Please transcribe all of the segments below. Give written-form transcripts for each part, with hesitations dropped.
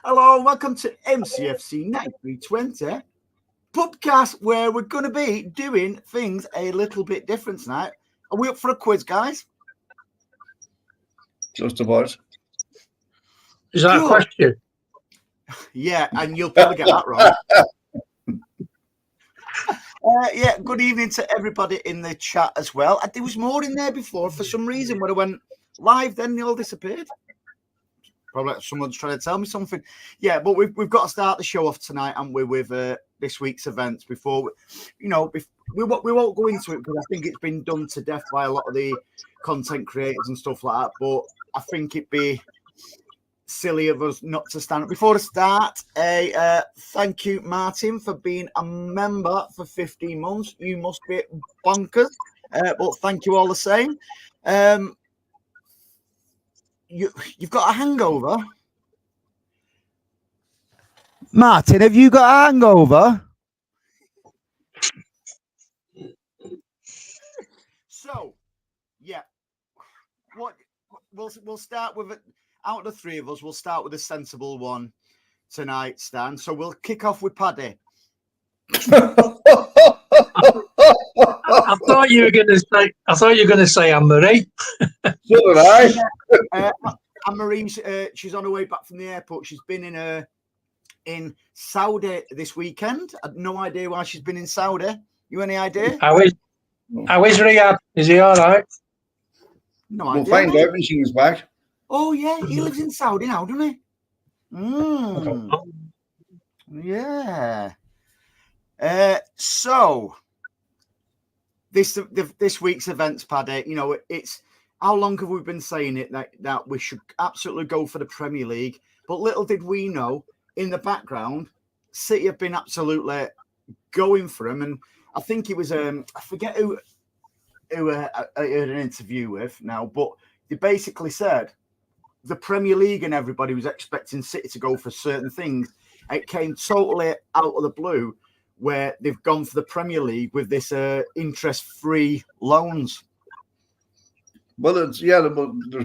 Hello, welcome to MCFC 9320 PUBcast, where we're going to be doing things a little bit different tonight. Are we up for a quiz, guys? Just about. Is that a question? Yeah, and you'll probably get that wrong. Good evening to everybody in the chat as well. There was more in there before. For some reason, when I went live, then they all disappeared. Probably someone's trying to tell me something. Yeah, but we've got to start the show off tonight, and we're with this week's events. Before we won't go into it because I think it's been done to death by a lot of the content creators and stuff like that. But I think it'd be silly of us not to stand up. Before I start, thank you, Martin, for being a member for 15 months. You must be bonkers, but thank you all the same. You've got a hangover? Martin, have you got a hangover? So, yeah. We'll start with it. Out of the three of us, we'll start with a sensible one tonight, Stan. So we'll kick off with Paddy. I thought you were going to say Anne-Marie. So did I. Anne-Marie, she's on her way back from the airport. She's been in Saudi this weekend. I have no idea why she's been in Saudi. You any idea? How is Riyadh? Is he all right? No idea. We'll find out when she was back. Oh yeah, he lives in Saudi now, doesn't he? Yeah. So this week's events, Paddy, it's how long have we been saying it that we should absolutely go for the Premier League? But little did we know, in the background, City have been absolutely going for him. And I think it was I forget who I heard an interview with now, but they basically said the Premier League and everybody was expecting City to go for certain things. It came totally out of the blue where they've gone for the Premier League with this interest-free loans. Well, there's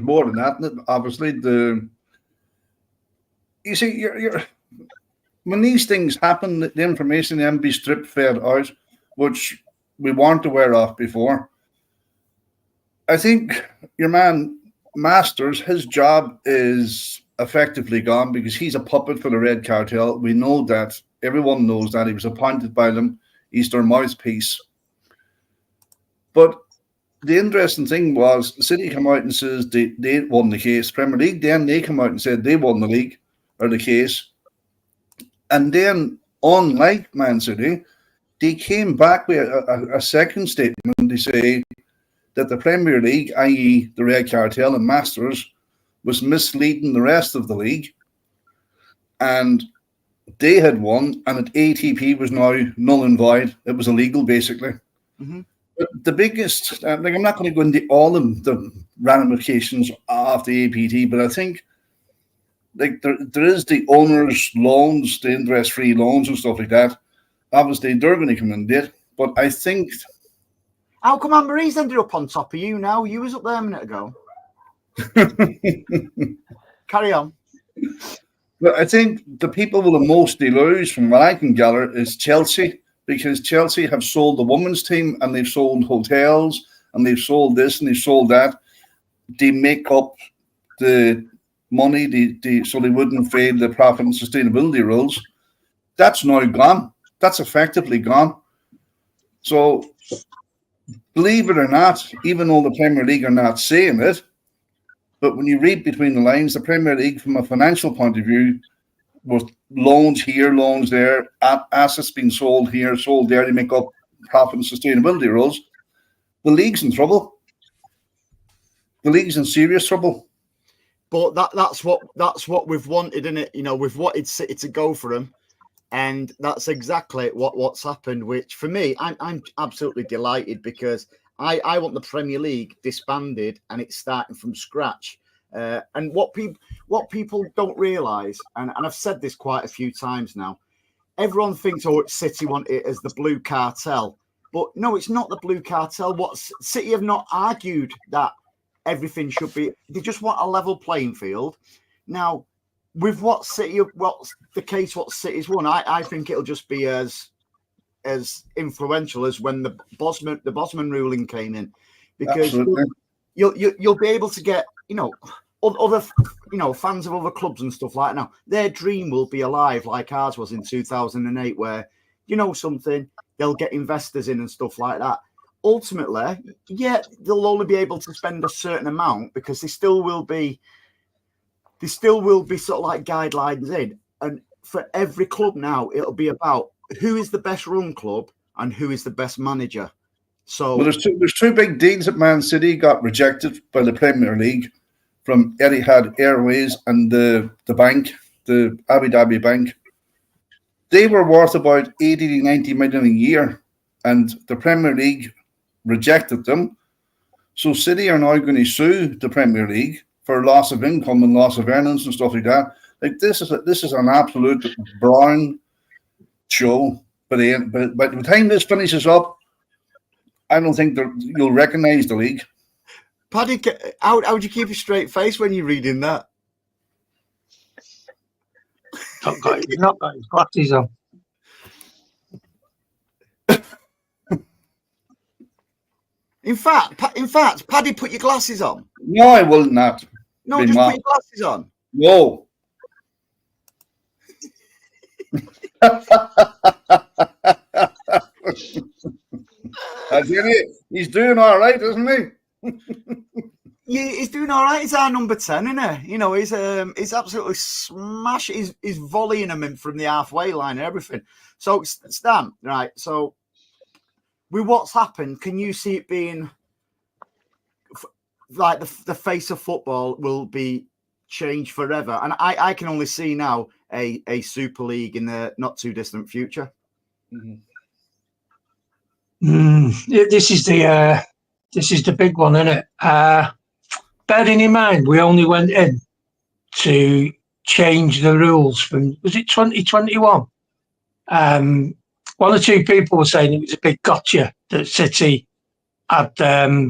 more than that. Obviously, you see, when these things happen, the information then be strip fed out, which we weren't aware of before. I think your man Masters, his job is effectively gone because he's a puppet for the Red Cartel. We know that. Everyone knows that. He was appointed by them. He's their mouthpiece. But the interesting thing was the City come out and says they won the case. Premier League, then they come out and said they won the league or the case. And then, unlike Man City, they came back with a second statement. They say that the Premier League, i.e. the Red Cartel and Masters, was misleading the rest of the league. And they had won, and that ATP was now null and void. It was illegal, basically. Mm-hmm. But the biggest, I'm not going to go into all of the ramifications of the APT, but I think there is the owners' loans, the interest-free loans and stuff like that. Obviously, they're going to come in debt, but I think... How come Anne-Marie's ended up on top of you now? You was up there a minute ago. Carry on. But I think the people will mostly lose, from what I can gather, is Chelsea, because Chelsea have sold the women's team and they've sold hotels and they've sold this and they've sold that. They make up the money so they wouldn't fail the profit and sustainability rules. That's now gone. That's effectively gone. So, believe it or not, even though the Premier League are not saying it, but when you read between the lines, the Premier League, from a financial point of view, was loans here, loans there, assets being sold here, sold there to make up profit and sustainability rules. The league's in trouble. The league's in serious trouble. But that's what we've wanted, isn't it? We've wanted City to go for them, and that's exactly what's happened. Which for me, I'm absolutely delighted because I want the Premier League disbanded and it's starting from scratch. And what people don't realise, and I've said this quite a few times now, everyone thinks, City want it as the Blue Cartel. But no, it's not the Blue Cartel. City have not argued that everything should be. They just want a level playing field. Now, with what's the case, what City's won, I think it'll just be as influential as when the Bosman ruling came in, because you'll be able to get other fans of other clubs and stuff like that. Now their dream will be alive like ours was in 2008, where something, they'll get investors in and stuff like that. Ultimately, yeah, they'll only be able to spend a certain amount because there still will be sort of like guidelines in, and for every club now it'll be about who is the best run club and who is the best manager. So there's two big deals that Man City got rejected by the Premier League from Etihad Airways and the bank, the Abu Dhabi bank. They were worth about 80 to 90 million a year, and the Premier League rejected them. So City are now going to sue the Premier League for loss of income and loss of earnings and stuff like that. Like this is an absolute brown show. But by the time this finishes up, I don't think you'll recognise the league. Paddy, how do you keep a straight face when you're reading that? He's not got his glasses on. In fact, Paddy, put your glasses on. No, I will not. No, just put your glasses on. No. He's doing all right, isn't he? Yeah, he's doing all right. He's our number 10, isn't he? He's absolutely smashing. He's volleying them in from the halfway line and everything. So, Stan, right? So, with what's happened, can you see it being like the face of football will be changed forever? And I can only see now a Super League in the not too distant future. This is the big one, isn't it? Bearing in mind, we only went in to change the rules from, was it 2021? One or two people were saying it was a big gotcha that City had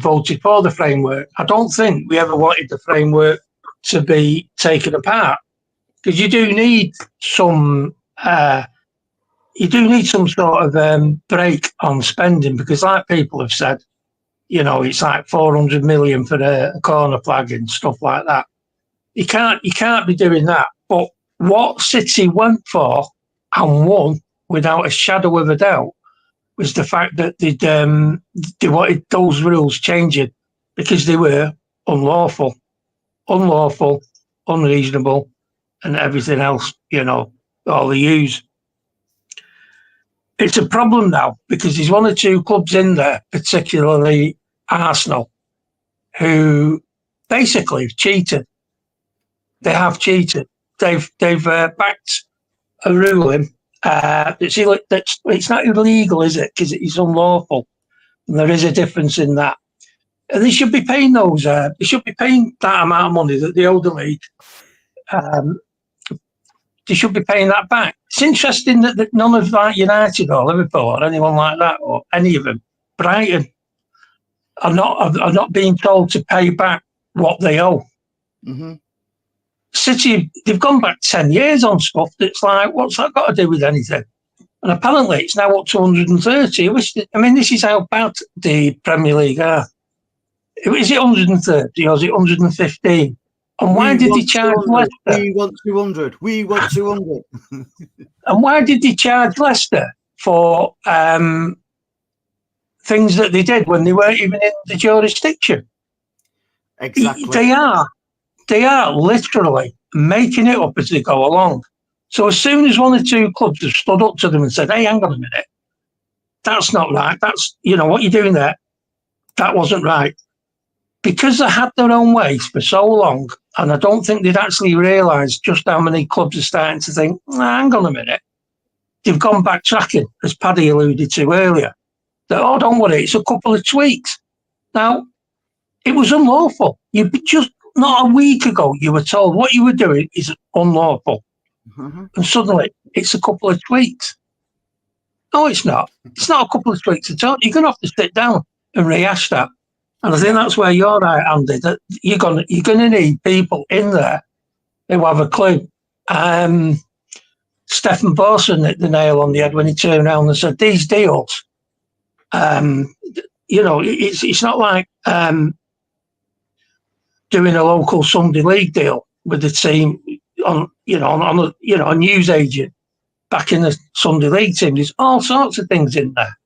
voted for the framework. I don't think we ever wanted the framework to be taken apart, because you do need some sort of break on spending, because like people have said, it's like 400 million for a corner flag and stuff like that. You can't be doing that. But what City went for and won without a shadow of a doubt was the fact that they wanted those rules changing because they were unlawful, unreasonable, and everything else, all the use. It's a problem now because there's one or two clubs in there, particularly Arsenal, who basically cheated. They have cheated. They've backed a ruling. It's not illegal, is it? Because it is unlawful, and there is a difference in that. And they should be paying those. They should be paying that amount of money that they owe the league. They should be paying that back. It's interesting that none of like United or Liverpool or anyone like that, or any of them, Brighton, are not being told to pay back what they owe. Mm-hmm. City, they've gone back 10 years on stuff that's like, what's that got to do with anything? And apparently it's now up to 130. This is how bad the Premier League are. Is it 130 or is it 115? And why did they charge Leicester? We want 200. We want 200. And why did they charge Leicester for things that they did when they weren't even in the jurisdiction? Exactly. They are literally making it up as they go along. So as soon as one or two clubs have stood up to them and said, hey, hang on a minute, that's not right. That's, what you're doing there, that wasn't right. Because they had their own ways for so long, and I don't think they'd actually realised just how many clubs are starting to think, hang on a minute, they've gone backtracking, as Paddy alluded to earlier. That, don't worry, it's a couple of tweaks. Now, it was unlawful. Not a week ago, you were told what you were doing is unlawful. Mm-hmm. And suddenly, it's a couple of tweaks. No, it's not. It's not a couple of tweaks at all. You're going to have to sit down and rehash that. And I think that's where you're right, Andy, that you're going to need people in there who have a clue Stephen Borson hit the nail on the head when he turned around and said, these deals, it's not like doing a local Sunday league deal with the team on a news agent back in the Sunday league team. There's all sorts of things in there.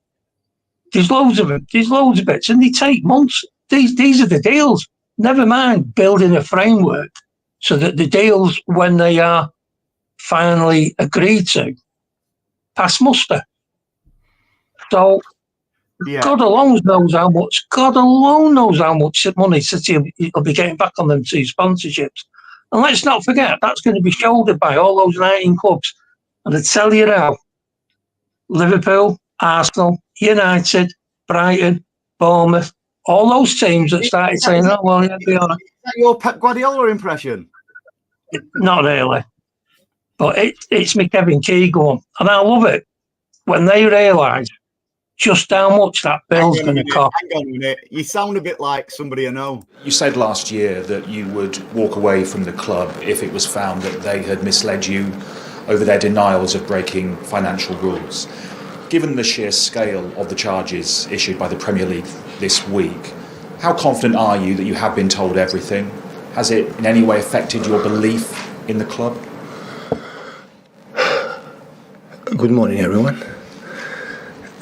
There's loads of them. There's loads of bits, and they take months. These are the deals. Never mind building a framework so that the deals, when they are finally agreed to, pass muster. So God alone knows how much. God alone knows how much money City will be getting back on them two sponsorships. And let's not forget, that's going to be shouldered by all those 19 clubs. And I tell you now, Liverpool, Arsenal, United, Brighton, Bournemouth, all those teams that started saying, "Oh well, yeah, be honest." Is that your Pep Guardiola impression? Not really, but it's me Kevin Keegan one, and I love it when they realise just how much that bill's going to cost. Hang on a minute, you sound a bit like somebody I know. You said last year that you would walk away from the club if it was found that they had misled you over their denials of breaking financial rules. Given the sheer scale of the charges issued by the Premier League this week, how confident are you that you have been told everything? Has it in any way affected your belief in the club? Good morning, everyone.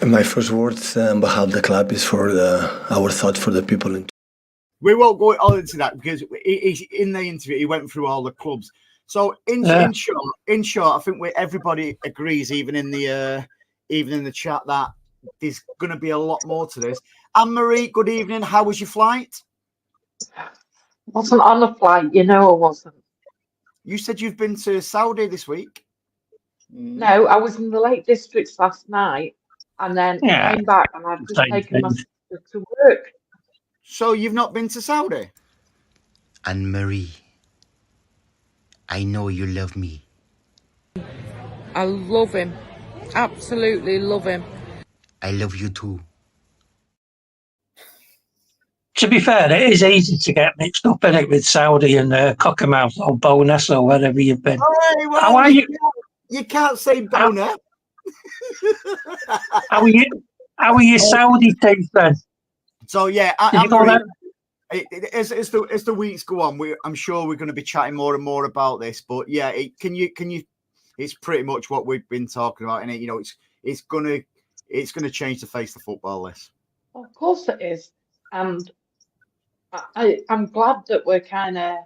My first words on behalf of the club is for our thoughts for the people. We won't go all into that because in the interview he went through all the clubs. So in short, I think everybody agrees, even in the chat, that there's going to be a lot more to this. Anne-Marie, good evening. How was your flight? Wasn't on a flight, I wasn't. You said you've been to Saudi this week. No, I was in the Lake Districts last night, and then came back, and I've just taken my sister to work. So you've not been to Saudi? Anne-Marie, I know you love me. I love him. Absolutely love him. I love you too. To be fair, it is easy to get mixed up in it with Saudi and Cockermouth or Bowness or wherever you've been. Oh, well, how are you? You can't say Bowness. How are you Saudi teams then? So yeah, as the weeks go on, I'm sure we're going to be chatting more and more about this. But yeah, can you? It's pretty much what we've been talking about, and it's going to change the face of football. This, of course, it is, and I'm glad that we're kind of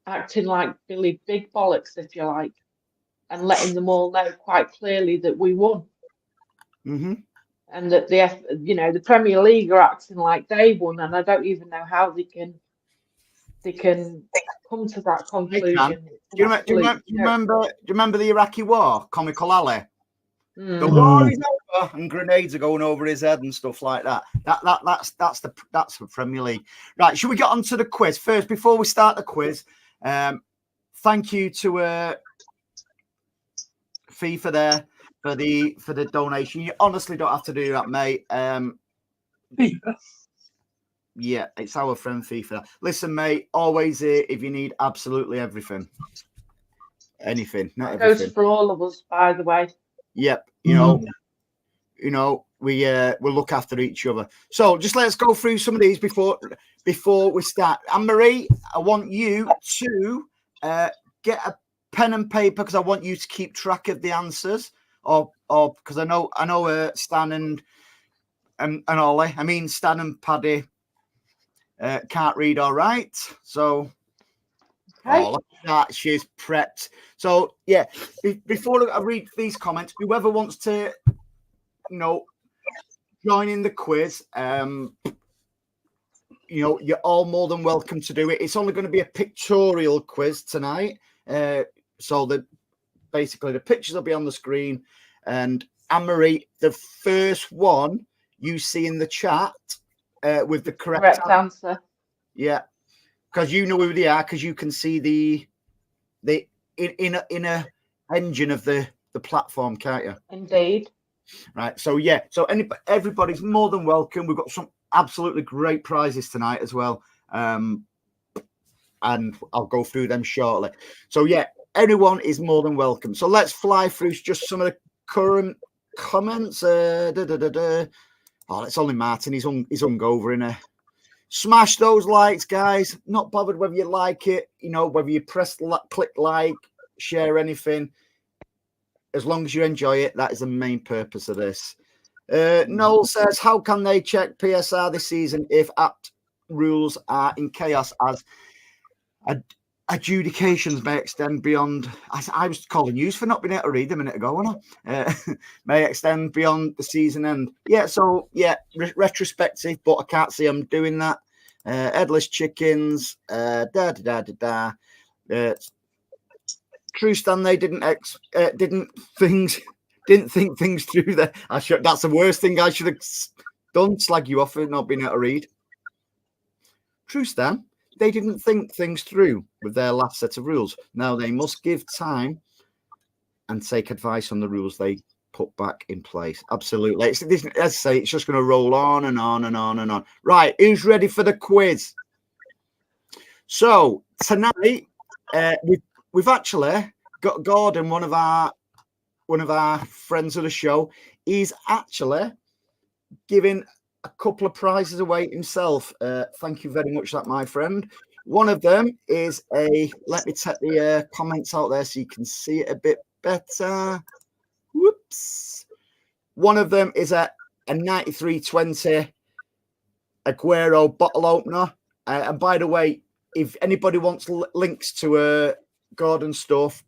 acting like Billy Big Bollocks, if you like, and letting them all know quite clearly that we won. Mm-hmm. And that the Premier League are acting like they won, and I don't even know how they can come to that conclusion. Do you remember the Iraqi war, Comical Ali? The war is over, and grenades are going over his head and stuff like that. That's the Premier League. Right, should we get on to the quiz first before we start the quiz? Thank you to FIFA there for the donation. You honestly don't have to do that, mate. FIFA. Yeah, it's our friend FIFA. Listen, mate, always here if you need absolutely everything. Anything, not everything. Goes for all of us, by the way. Yep, we'll look after each other. So just let's go through some of these before we start. Anne-Marie, I want you to get a pen and paper because I want you to keep track of the answers. Or because I know Stan and Ollie. I mean Stan and Paddy can't read all right. So look at that, she's prepped. So yeah, before I read these comments, whoever wants to join in the quiz, you're all more than welcome to do it. It's only going to be a pictorial quiz tonight. So that basically the pictures will be on the screen. And Anne-Marie, the first one you see in the chat with the correct answer. Yeah, because you know who they are, because you can see the inner engine of the platform, can't you? Indeed. Right. So yeah. So everybody's more than welcome. We've got some absolutely great prizes tonight as well. and I'll go through them shortly. So yeah, anyone is more than welcome. So let's fly through just some of the current comments. Oh, it's only Martin. He's hungover in a. Smash those likes, guys. Not bothered whether you like it, whether you click like, share anything. As long as you enjoy it, that is the main purpose of this. Noel says, how can they check PSR this season if apt rules are in chaos as adjudications may extend beyond... I was calling you for not being able to read a minute ago, wasn't I? May extend beyond the season end. Yeah, so, yeah, retrospective, but I can't see them doing that. Headless chickens, True Stan, they didn't think things through there. That's the worst thing I should have done. Slag you off for not being able to read. True Stan, they didn't think things through with their last set of rules. Now they must give time and take advice on the rules they put back in place. Absolutely. As I say, it's just going to roll on and on and on and on. Right, who's ready for the quiz? So tonight, we've actually got Gordon, one of our friends of the show. He's actually giving a couple of prizes away himself. Thank you very much, my friend. One of them is let me take the comments out there so you can see it a bit better. Whoops. One of them is a 9320 Aguero bottle opener. And by the way, if anybody wants links to Gordon stuff,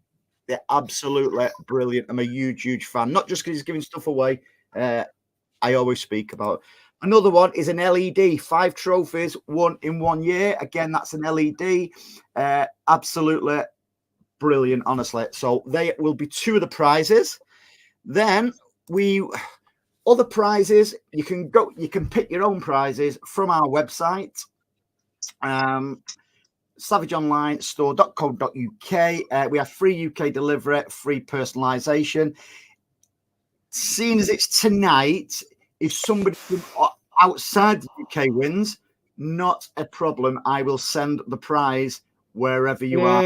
they're absolutely brilliant. I'm a huge fan. Not just because he's giving stuff away. I always speak about. Another one is an LED. 5 trophies, 1 in 1 year. Again, that's an LED. Absolutely brilliant, honestly. So they will be 2 of the prizes. Then other prizes, you can pick your own prizes from our website. savageonlinestore.co.uk. We have free UK delivery, free personalization. Seeing as it's tonight, if somebody from outside the UK wins, not a problem. I will send the prize wherever you are.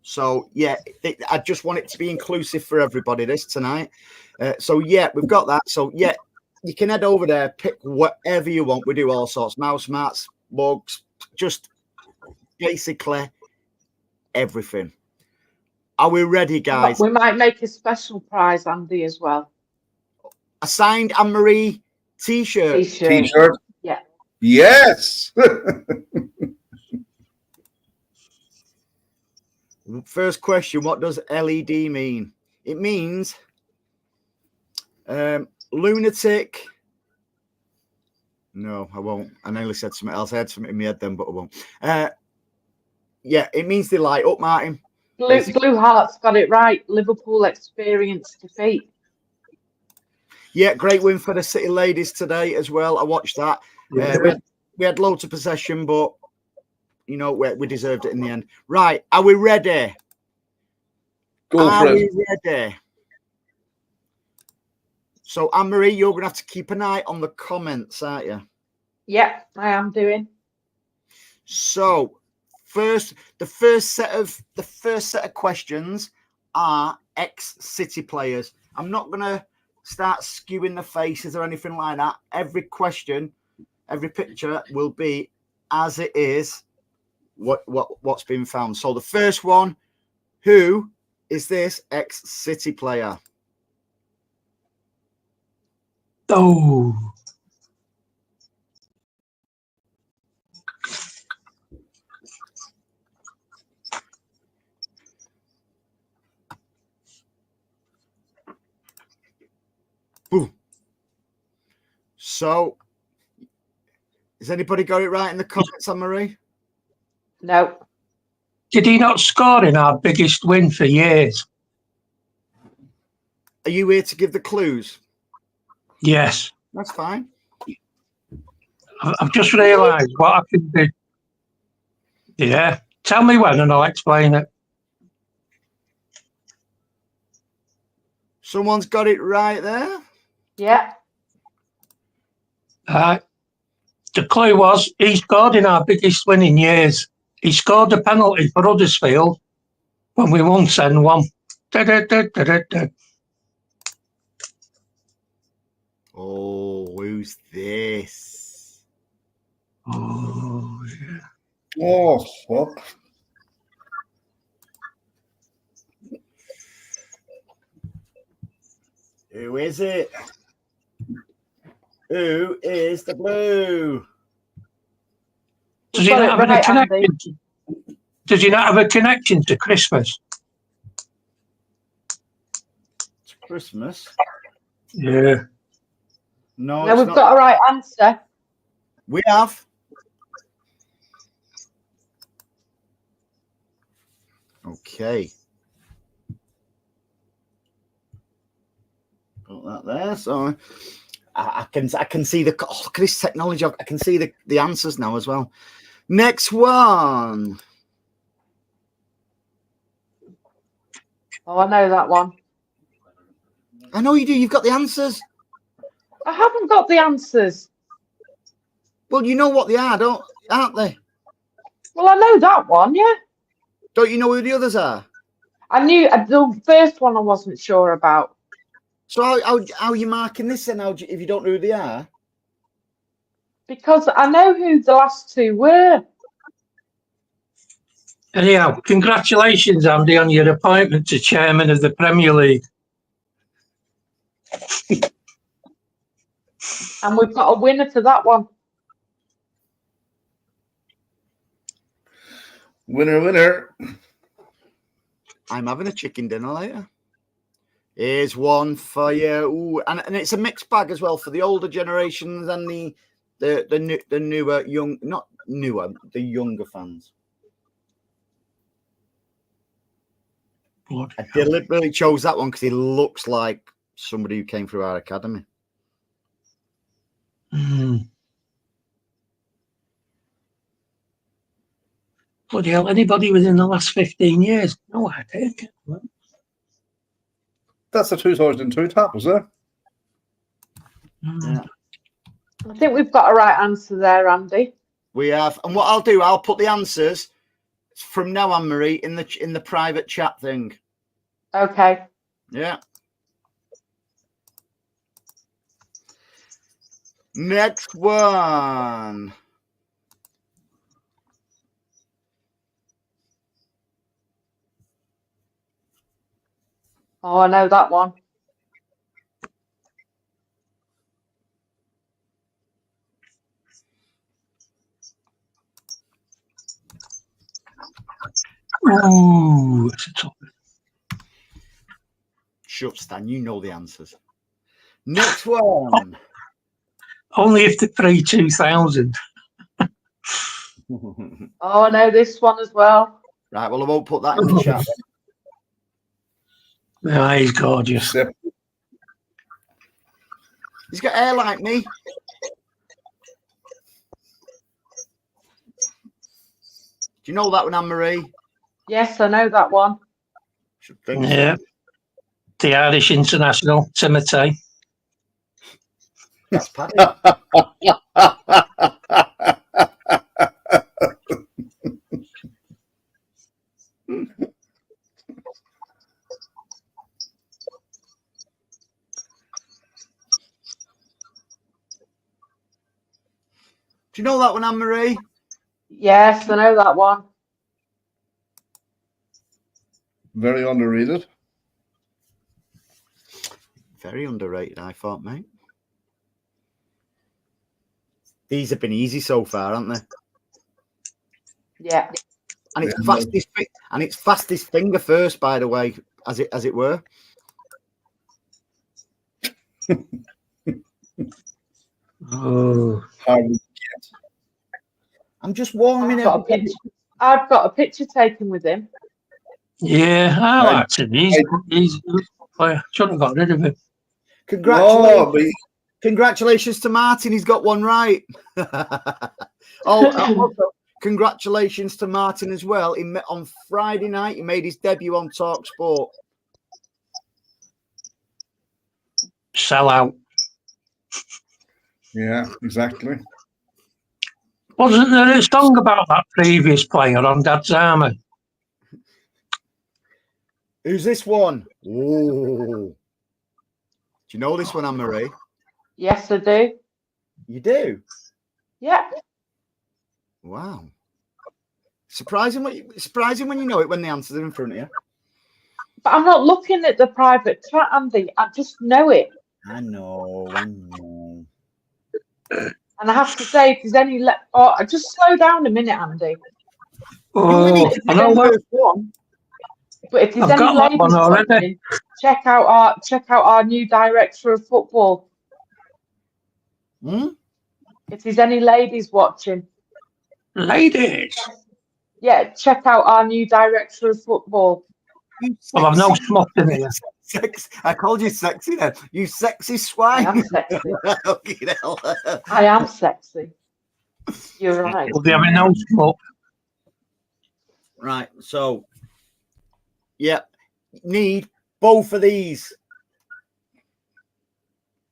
So, yeah, I just want it to be inclusive for everybody this tonight. So, yeah, we've got that. So, yeah, you can head over there, pick whatever you want. We do all sorts. Mouse mats, mugs, just basically everything. Are we ready, guys? We might make a special prize, Andy, as well. A signed Anne-Marie T-shirt. T-shirt? Yeah. Yes! First question, what does LED mean? It means lunatic. No, I won't. I nearly said something else. I had something in my head then, but I won't. Yeah, it means they light up, Martin. Blue Heart's got it right. Liverpool experienced defeat. Yeah, great win for the City ladies today as well. I watched that. We had loads of possession, but we deserved it in the end. Right, are we ready? Are we ready? So, Anne-Marie, you're going to have to keep an eye on the comments, aren't you? Yeah, I am doing. So, the first set of questions are ex-City players. I'm not going to start skewing the faces or anything like that. Every question, every picture will be as it is. What's been found. So the first one, who is this ex-City player? Oh. Boom. So, has anybody got it right in the comments, Anne-Marie? No. Did he not score in our biggest win for years? Are you here to give the clues? Yes. That's fine. I've just realised what I can do. Yeah. Tell me when and I'll explain it. Someone's got it right there. Yeah. The clue was he scored in our biggest win in years. He scored a penalty for Huddersfield when we won 7-1. Oh, who's this? Oh, yeah. Oh, fuck. Who is it? Who is the blue? Does he not have a connection? Does he not have a connection to Christmas? It's Christmas. Yeah. No, No, we've got a right answer. We have. Okay. Got that there. So I can see the look at this technology. I can see the answers now as well. Next one. Oh, I know that one. I know you do. You've got the answers. I haven't got the answers. Well, you know what they are, aren't they? Well, I know that one, yeah. Don't you know who the others are? I knew the first one I wasn't sure about. So how are you marking this then? If you don't know who they are? Because I know who the last two were. Anyhow, congratulations, Andy, on your appointment to chairman of the Premier League. And we've got a winner to that one. Winner, winner. I'm having a chicken dinner later. Here's one for you. Ooh, and it's a mixed bag as well for the older generations and the newer, not newer, the younger fans. I deliberately chose that one because he looks like somebody who came through our academy. Bloody hell, anybody within the last 15 years? No, I take it. That's the 2002 tap, was there? Yeah. I think we've got a right answer there, Andy. We have. And what I'll do, I'll put the answers from now on, Marie, in the private chat thing. Okay. Yeah. Next one. Oh, I know that one. Oh, it's a tough one. Shut, Stan, you know the answers. Next one. Only if they're pre-2000. Oh, I know this one as well. Right, well, I won't put that in the chat. Yeah, he's gorgeous. He's got hair like me. Do you know that one, Anne-Marie? Yes, I know that one. Should think Yeah. so. The Irish international, Timothy. That's Paddy. Do you know that one, Anne-Marie? Yes, I know that one. Very underrated. Very underrated, I thought, mate. These have been easy so far, haven't they? Yeah. And it's fastest finger first, by the way, as it were. Oh. I'm just warming up. I've got a picture taken with him. Yeah, I liked him. He's I shouldn't have got rid of him. Congratulations to Martin. He's got one right. Also, congratulations to Martin as well. He met on Friday night. He made his debut on Talk Sport. Sell out. Yeah, exactly. Wasn't there a song about that previous player on Dad's Army? Who's this one? Oh. Do you know this one, Anne-Marie? Yes, I do. You do? Yeah. Wow. Surprising when you know it when the answer's in front of you. But I'm not looking at the private chat, Andy. I just know it. I know. And I have to say, if there's any... just slow down a minute, Andy. Oh, I know that one. But if there's I've any got that one ladies already. watching, check out our new director of football. If there's any ladies watching. Ladies? Yeah, check out our new director of football. Well, I've no smut in here. I called you sexy then. You sexy swine. I am sexy. I am sexy. You're right. We'll be having no smut. Right, so need both of these.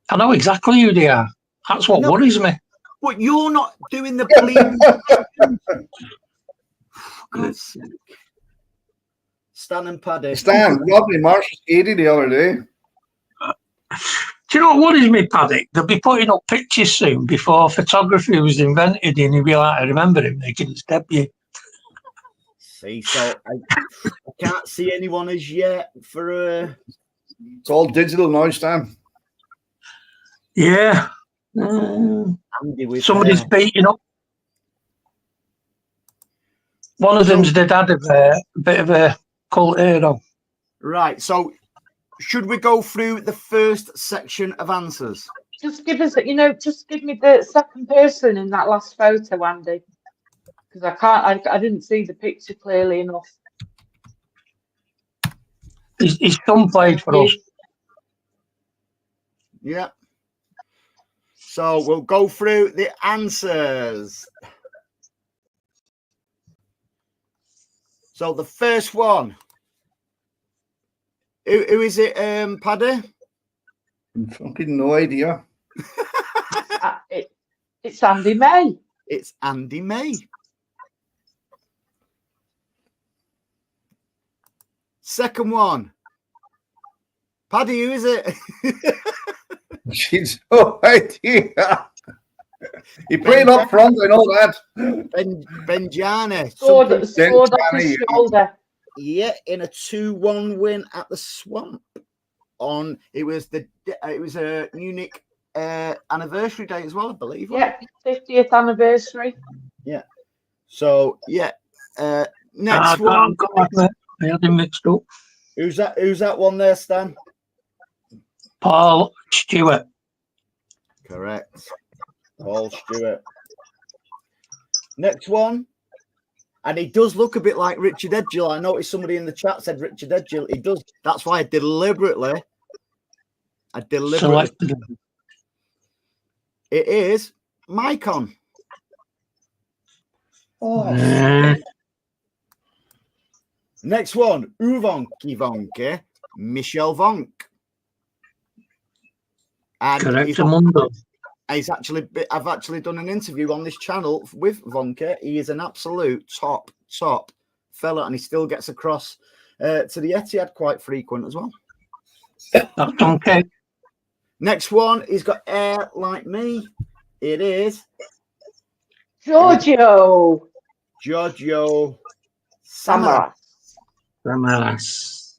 I know exactly who they are. That's what worries me. But you're not doing the bleeding. God's sake. Stan and Paddy. Stan, Rodney Marsh was 80 the other day. Do you know what worries me, Paddy? They'll be putting up pictures soon before photography was invented, and you'll be like, I remember him making his debut. See, so I can't see anyone as yet for It's all digital now, Stan. Yeah. Somebody's beating up. One of them's the dad of a bit of a cult hero. Right, so should we go through the first section of answers? Just give us, just give me the second person in that last photo, Andy. Because I didn't see the picture clearly enough. His son played for us. Yeah. So we'll go through the answers. So the first one. Who is it, Paddy? Fucking no idea. It's Andy May. It's Andy May. Second one. Paddy, who is it? She's no idea. He played up front, I know that. Benjani. Scored off his shoulder. Yeah, in a 2-1 win at the Swamp. It was a Munich anniversary day as well, I believe. Yeah, 50th anniversary. Yeah. So next one. I had him mixed up. Who's that one there, Stan? Paul Stewart. Correct. Paul Stewart. Next one. And he does look a bit like Richard Edgill. I noticed somebody in the chat said Richard Edgill. He does. That's why I deliberately selected him. It is Maicon. Oh. Next one. Uvonki Vonke. Michel Vonk. And correct, Mundo. I've actually done an interview on this channel with Vonke. He is an absolute top fella, and he still gets across to the Etihad quite frequent as well. That's okay. Next one, he's got hair like me. It is Giorgio Samaras. Samaras.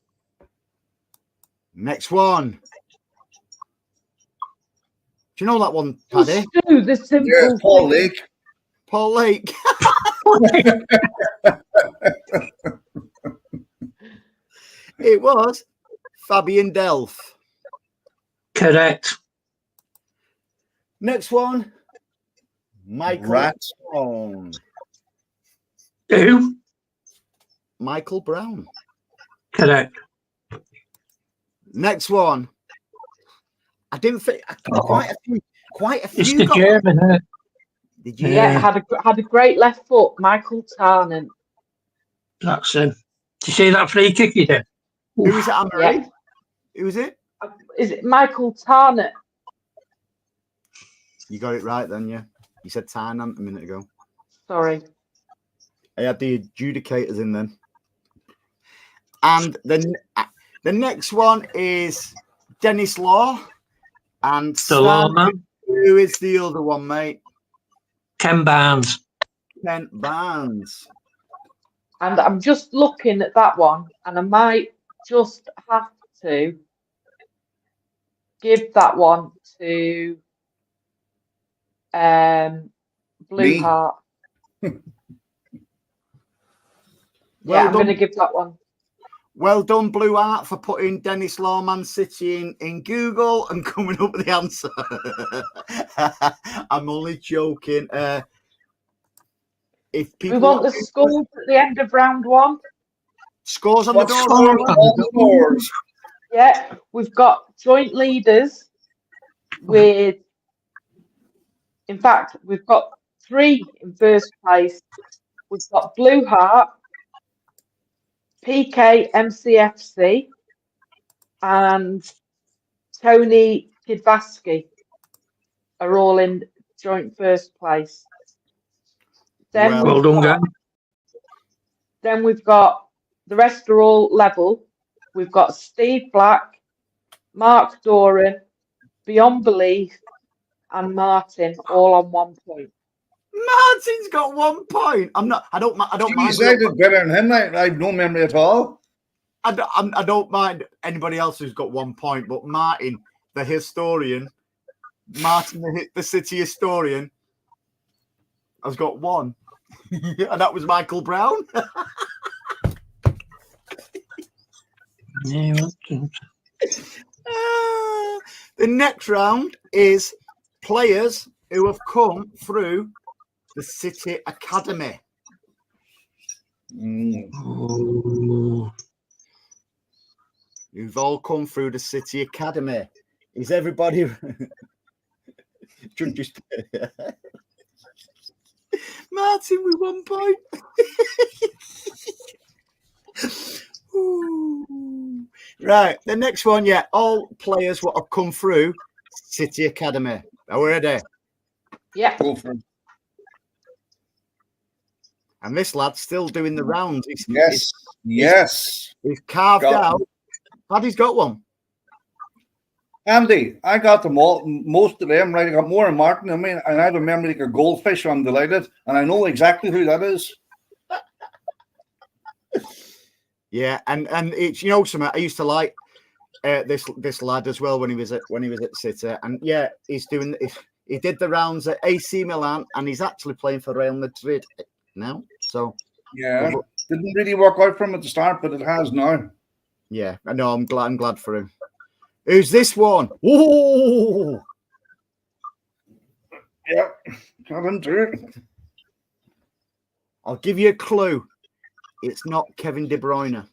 Next one. Do you know that one, Paddy? The simple yeah, Paul Lake. Paul Lake. It was Fabian Delph. Correct. Next one, Michael Brown. Who? Michael Brown. Correct. Next one. I didn't think quite a few. It's the German, isn't it? Did you? Yeah, had a great left foot, Michael Tarnant. That's him. Did you see that free kick he did? Who was it, Anne-Marie? Yeah. Who was it? Is it Michael Tarnant? You got it right then, yeah. You said Tarnant a minute ago. Sorry. I had the adjudicators in then. And then the next one is Dennis Law. And The Law Man. who is the other one, mate? Ken Barnes. Kent Barnes. And I'm just looking at that one, and I might just have to give that one to Blue Me? Heart. Well I'm going to done. give that one. Well done, Blue Art, for putting Dennis Law Man City in Google and coming up with the answer. I'm only joking. If people We want the scores at the end of round one. scores on the door, Scores. Yeah, we've got joint leaders with, in fact, we've got 3 in first place. We've got Blue Heart, PK MCFC, and Tony Kidvaski are all in joint first place. Then Well done, gang. Then we've got the rest are all level. We've got Steve Black, Mark Doran, Beyond Belief, and Martin all on 1 point. Martin's got 1 point. I don't mind. Jeez, I did better than him. I have no memory at all. I don't mind anybody else who's got 1 point, but Martin, the historian, the city historian, has got 1. And that was Michael Brown. The next round is players who have come through the City Academy. You've all come through the City Academy. Is everybody just Martin with 1 point? Right, the next one, all players what have come through City Academy. Are we ready? Yeah. Go for it. And this lad's still doing the rounds. Yes. He's carved out. Paddy's got 1. Andy, I got them all, most of them right. I got more than Martin. I mean, and I remember like a goldfish. So I'm delighted, and I know exactly who that is. Yeah, and it's something I used to like this lad as well when he was at City, and he did the rounds at AC Milan, and he's actually playing for Real Madrid now. So didn't really work out for him at the start, but it has now. Yeah, I know. I'm glad for him. Who's this one? Oh, yeah, got him too. I'll give you a clue. It's not Kevin De Bruyne.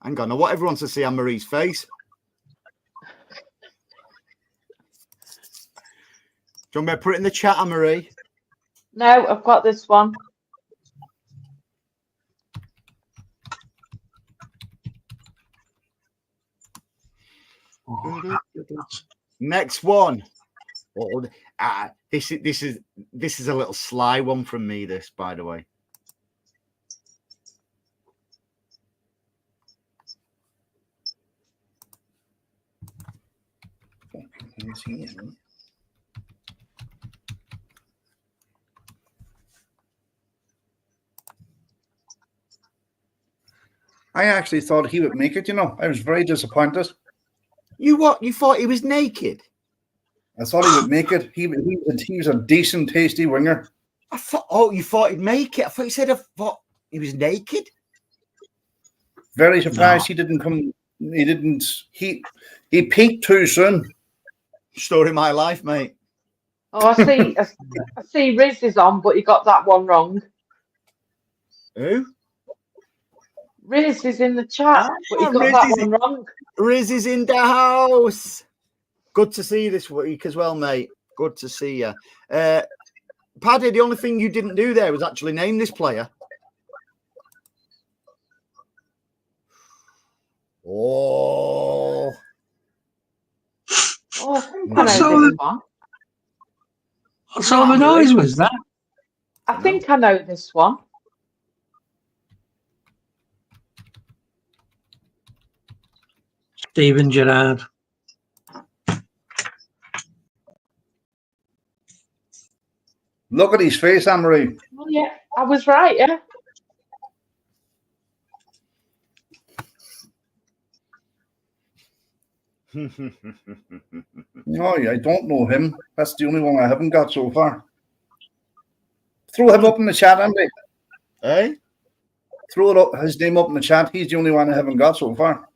Hang on, I want everyone to see Anne-Marie's face. Do you want me to put it in the chat, Anne-Marie? No, I've got this one. Next one. This is a little sly one from me. This, by the way. I actually thought he would make it. I was very disappointed. You what? You thought he was naked? I thought he would make it. He was a decent, tasty winger. I thought. Oh, you thought he'd make it? I thought you said. I thought he was naked. Very surprised he didn't come. He didn't. He peaked too soon. Story of my life, mate. Oh, I see Riz is on, but he got that one wrong. Who? Riz is in the chat, but he got that one wrong. Riz is in the house. Good to see you this week as well, mate. Good to see you. Paddy, the only thing you didn't do there was actually name this player. Oh. know this one. What sort of noise was that? I think I know this one. Stephen Gerrard. Look at his face, Anne-Marie. Oh, yeah, I was right, yeah. No, I don't know him. That's the only one I haven't got so far. Throw him up in the chat, Andy. Eh? Throw it up, his name up in the chat. He's the only one I haven't got so far.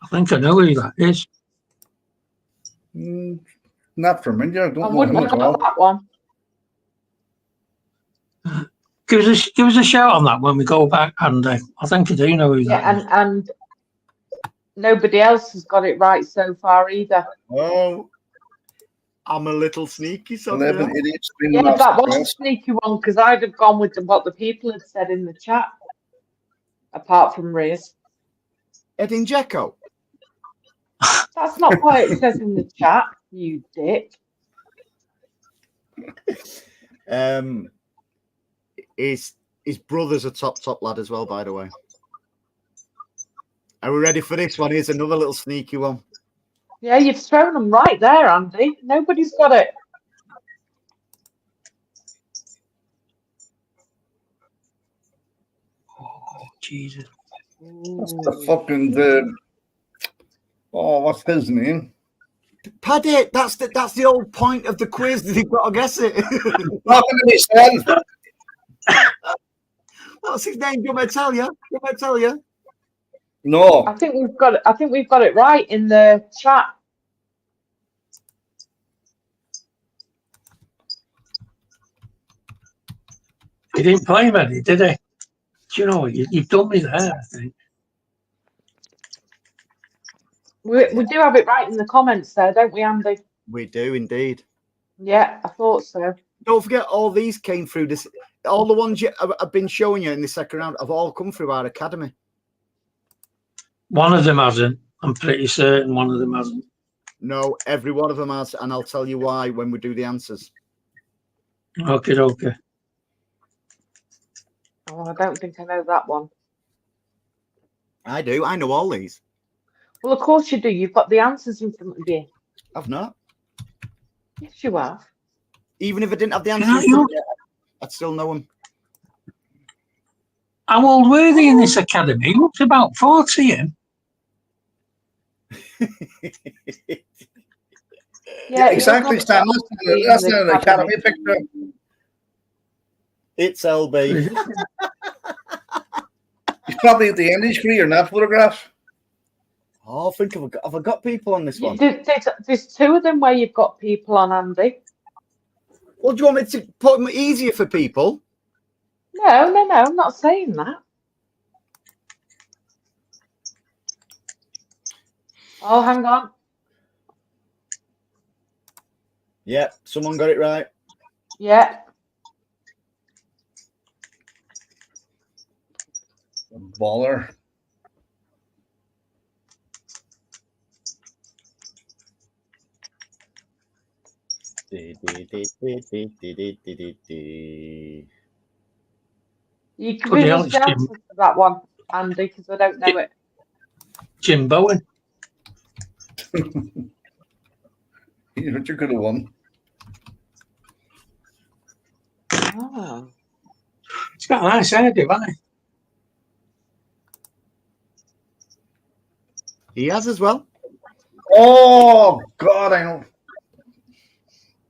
I think I know who that is. Not familiar. I I don't know him wouldn't at have all. got that one. Give us a shout on that when we go back, Andy. I think I do know who that is. Yeah, and nobody else has got it right so far either. Oh, I'm a little sneaky. 11 idiots. Yeah, that was a sneaky one because I'd have gone with what the people had said in the chat, apart from Riz. Edin Dzeko. That's not what it says in the chat, you dick. His brother's a top lad as well, by the way. Are we ready for this one? Here's another little sneaky one. Yeah, you've thrown them right there, Andy. Nobody's got it. Oh, Jesus. That's the fucking what's his name? Paddy, that's the old point of the quiz that you've got to guess it. Nothing to be said. What's his name? Do you want me to tell you? Do you want me to tell you? No. I think we've got it right in the chat. He didn't play many, did he? Do you know, you've done me there, I think. We do have it right in the comments there, don't we, Andy? We do indeed. Yeah, I thought so. Don't forget, all these came through this. All the ones I've been showing you in the second round have all come through our academy. One of them hasn't. I'm pretty certain one of them hasn't. No, every one of them has, and I'll tell you why when we do the answers. Okay. Oh, I don't think I know that one. I do. I know all these. Well, of course you do. You've got the answers in front of you. I've not. Yes, you have. Even if I didn't have the answers, I'd still know them. How old were they in this academy? He looks about 40, him. Yeah, exactly, Stan. That's an academy picture. It's LB. He's probably at the end of his career in that photograph. Oh, I think have I got people on this one? There's two of them where you've got people on, Andy. Well, do you want me to put them easier for people? No, I'm not saying that. Oh, hang on. Yeah, someone got it right. Yeah. Baller. You can Could give you us the answer to that one, Andy, because I don't know it. Jim Bowen. Richard could have won. Oh. He's got a nice hairdo, hasn't he? He has as well. Oh, God, I know.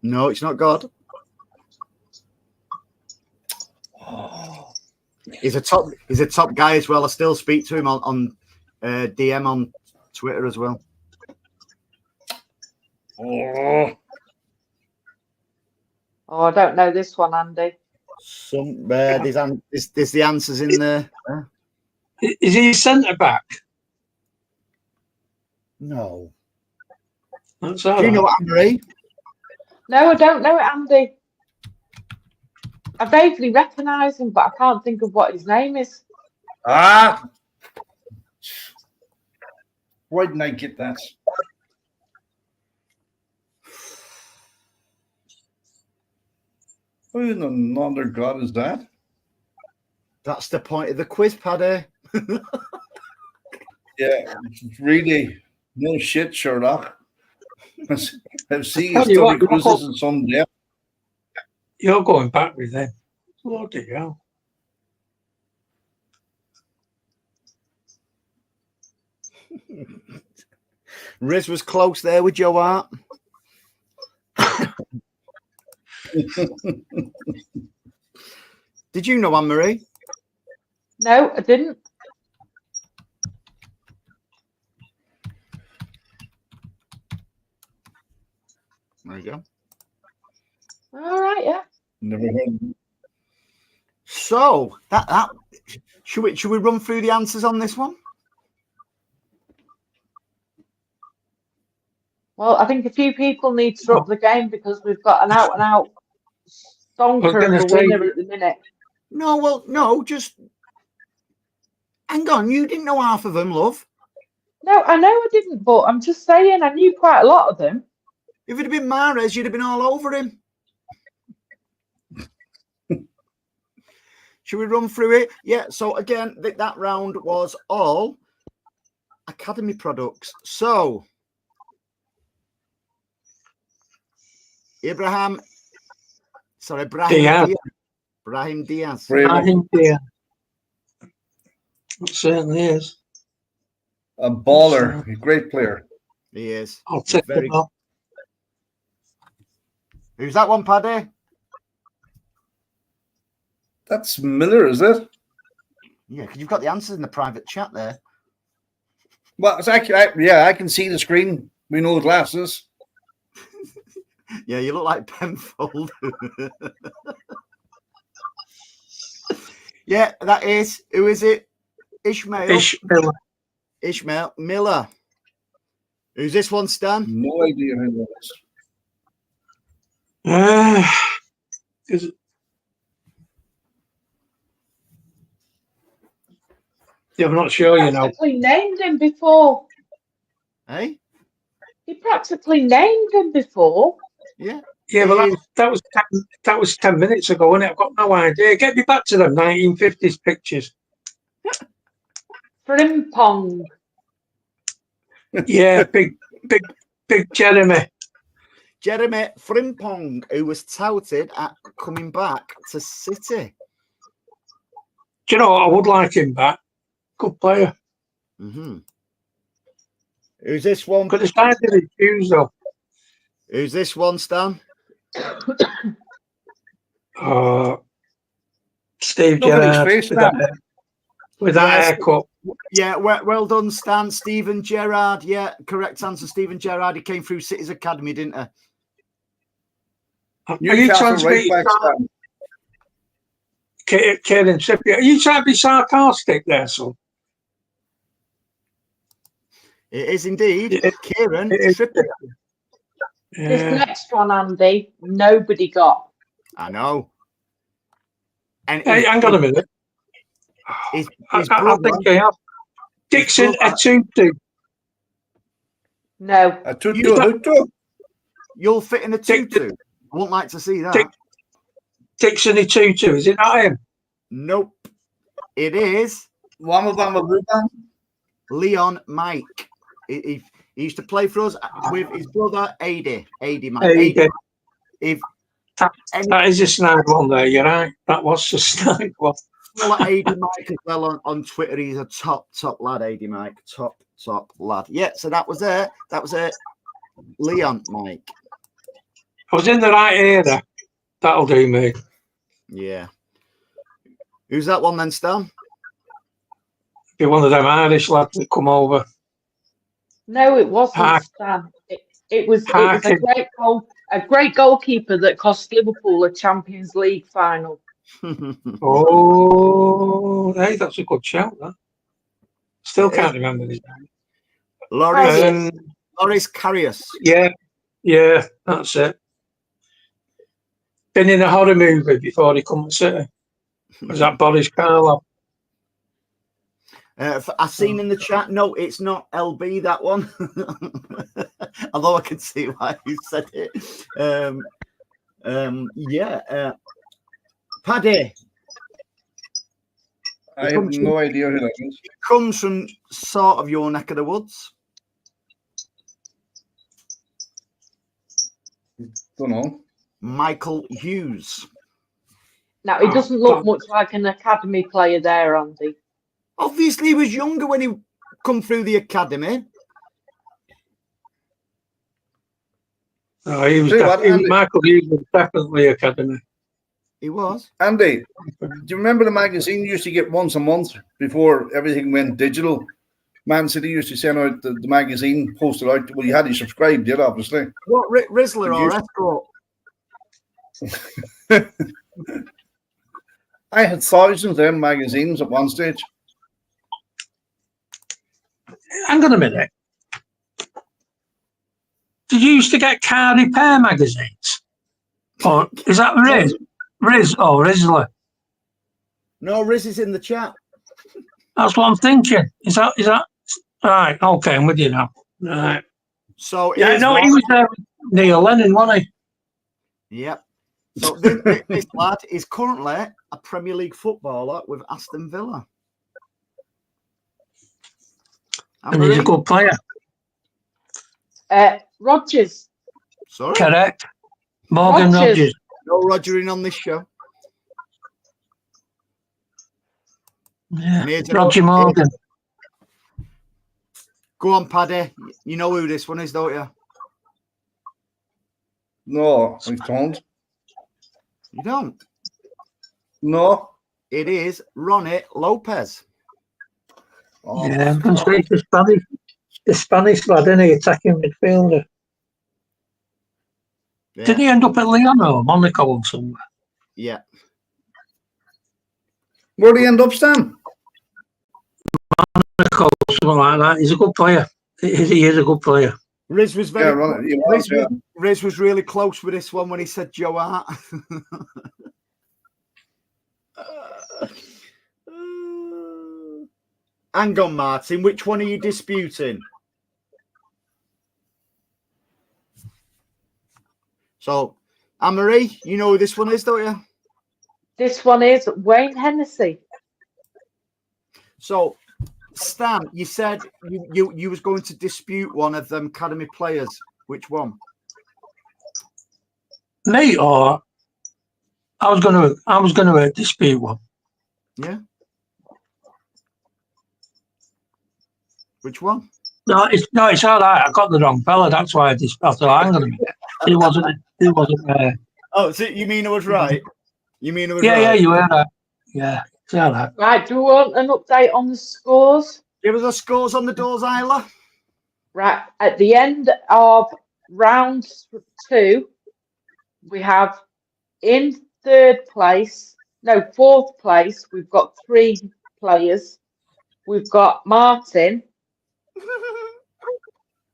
No, it's not God. Oh. He's a top guy as well. I still speak to him on DM on Twitter as well. Oh, I don't know this one, Andy. There's the answers in there. Is he centre back? No. That's all Do you know right. what, Anne-Marie? No, I don't know it, Andy. I vaguely recognise him, but I can't think of what his name is. Ah! Why didn't I get that? Who in another god is that? That's the point of the quiz, Paddy. Yeah, really. No shit, Sherlock. I've seen Tell his you what, story quizzes and some depth. You're going back with them. Bloody hell. Riz was close there with Joe Hart. Did you know Anne-Marie? No, I didn't. There you go. All right, yeah. Never heard. So that should we run through the answers on this one? Well, I think a few people need to up the game because we've got an out-and-out stonker of a winner at the minute. No, well, no, just hang on. You didn't know half of them, love. No, I know I didn't, but I'm just saying I knew quite a lot of them. If it had been Mahrez, you'd have been all over him. Should we run through it? Yeah, so again, that round was all academy products. So, Brahim Diaz. Brahim Diaz. Brahim Diaz. It certainly is. A baller, a great player. He is. I'll take it off. Who's that one, Paddy? That's Miller, is it? Yeah, because you've got the answers in the private chat there. Well, it's actually, I can see the screen. We know the glasses. Yeah, you look like Penfold. Yeah, that is. Who is it? Ishmael Miller. Who's this one, Stan? No idea who that is. Is it? Yeah, I'm not sure, you know. Practically named him before. Hey? He practically named him before. Yeah. Yeah, but that was 10 minutes ago, and I've got no idea. Get me back to them 1950s pictures. Frimpong. Yeah, big Jeremy. Jeremy Frimpong, who was touted at coming back to City. Do you know what? I would like him back. Good player. Mm-hmm. Who's this one? Could have started his shoes, though. Who's this one, Stan? Steve Gerrard with that haircut. Yeah, well done, Stan. Steven Gerrard. Yeah, correct answer, Steven Gerrard. He came through City's academy, didn't he? Are you trying to be Kieran Trippier? Are you trying to be sarcastic there, son? It is indeed Kieran Trippier. Yeah. This next one, Andy, nobody got. I know. And hey, hang on a minute. I think I have. Dixon Atutu. No. Atutu. You'll fit in a tutu. I wouldn't like to see that. Dixon Atutu. Is it not him? Nope. It is Leon Mike. He used to play for us with his brother Adi Mike. That is a snide one there, you're right. That was a snide one. Like Adi Mike as well on Twitter. He's a top lad, Adi Mike. Top lad. Yeah, so that was it. Leon Mike. I was in the right era. That'll do me. Yeah. Who's that one then, Stan? Be one of them Irish lads that come over. No, it wasn't Stan. It was a great goalkeeper that cost Liverpool a Champions League final. Oh, hey, that's a good shout. That. Still can't remember his name. Loris Karius. Yeah, that's it. been in a horror movie before he come to City? Was that Boris Karloff? I've seen in the chat. No, it's not LB, that one. Although I can see why you said it. Paddy. I have no idea who that is. Comes from sort of your neck of the woods. Don't know. Michael Hughes. Now, he doesn't look much like an academy player there, Andy. Obviously, he was younger when he come through the academy. Oh, he was Michael Hughes was definitely academy. He was. Andy, do you remember the magazine you used to get once a month before everything went digital? Man City used to send out the magazine, posted out. Well, you had to subscribe, did obviously. What, Rizzler or Escort? I had thousands of them magazines at one stage. Hang on a minute. Did you used to get car repair magazines? Or is that Riz? Rizzler. No, Riz is in the chat. That's what I'm thinking. Is that right? Okay, I'm with you now. Right. So yeah, no, he was there with Neil Lennon, wasn't he? Yep. So this lad is currently a Premier League footballer with Aston Villa. And he's a good player. Rodgers. Sorry? Correct. Morgan Rodgers. No Rogering on this show. Yeah. Roger Morgan. Go on, Paddy. You know who this one is, don't you? No, I don't. You don't? No. It is Ronnie Lopez. Oh, yeah, I'm going to say the Spanish lad, isn't he? Attacking midfielder. Yeah. Didn't he end up at Lyon or Monaco or somewhere? Yeah. Where did he end up, Stan? Monaco, something like that. He's a good player. He is a good player. Riz was very. Yeah, Riz was really close with this one when he said Joe Hart. Hang on, Martin. Which one are you disputing? So, Anne-Marie, you know who this one is, don't you? This one is Wayne Hennessy. So, Stan, you said you was going to dispute one of them academy players. Which one? Me or I was going to dispute one. Yeah. Which one? No, it's all right. I got the wrong fella. That's why I disputed. Hang on a minute. He wasn't there. Oh, so you mean I was right? You mean I was right? Yeah, you were right. Yeah, it's all right. Right, do we want an update on the scores? Give us the scores on the doors, Isla. Right, at the end of round 2, we have in fourth place, we've got 3 players. We've got Martin.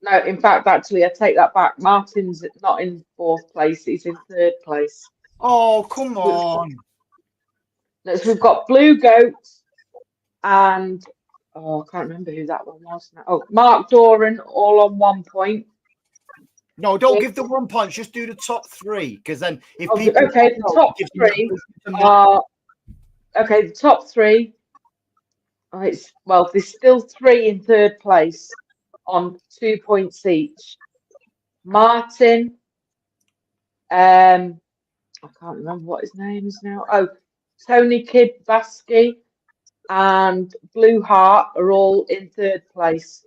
No, in fact, actually, I take that back. Martin's not in 4th place, he's in 3rd place. Oh, come on. Next, we've got Blue Goat and, I can't remember who that one was now. Oh, Mark Doran, all on 1 point. No, don't give the 1 point. Just do the top 3, because then if people... Okay, the top 3 are... Okay, the top 3... there's still 3 in 3rd place on 2 points each. Martin, I can't remember what his name is now. Oh, Tony Kidd Baskey and Blue Heart are all in 3rd place.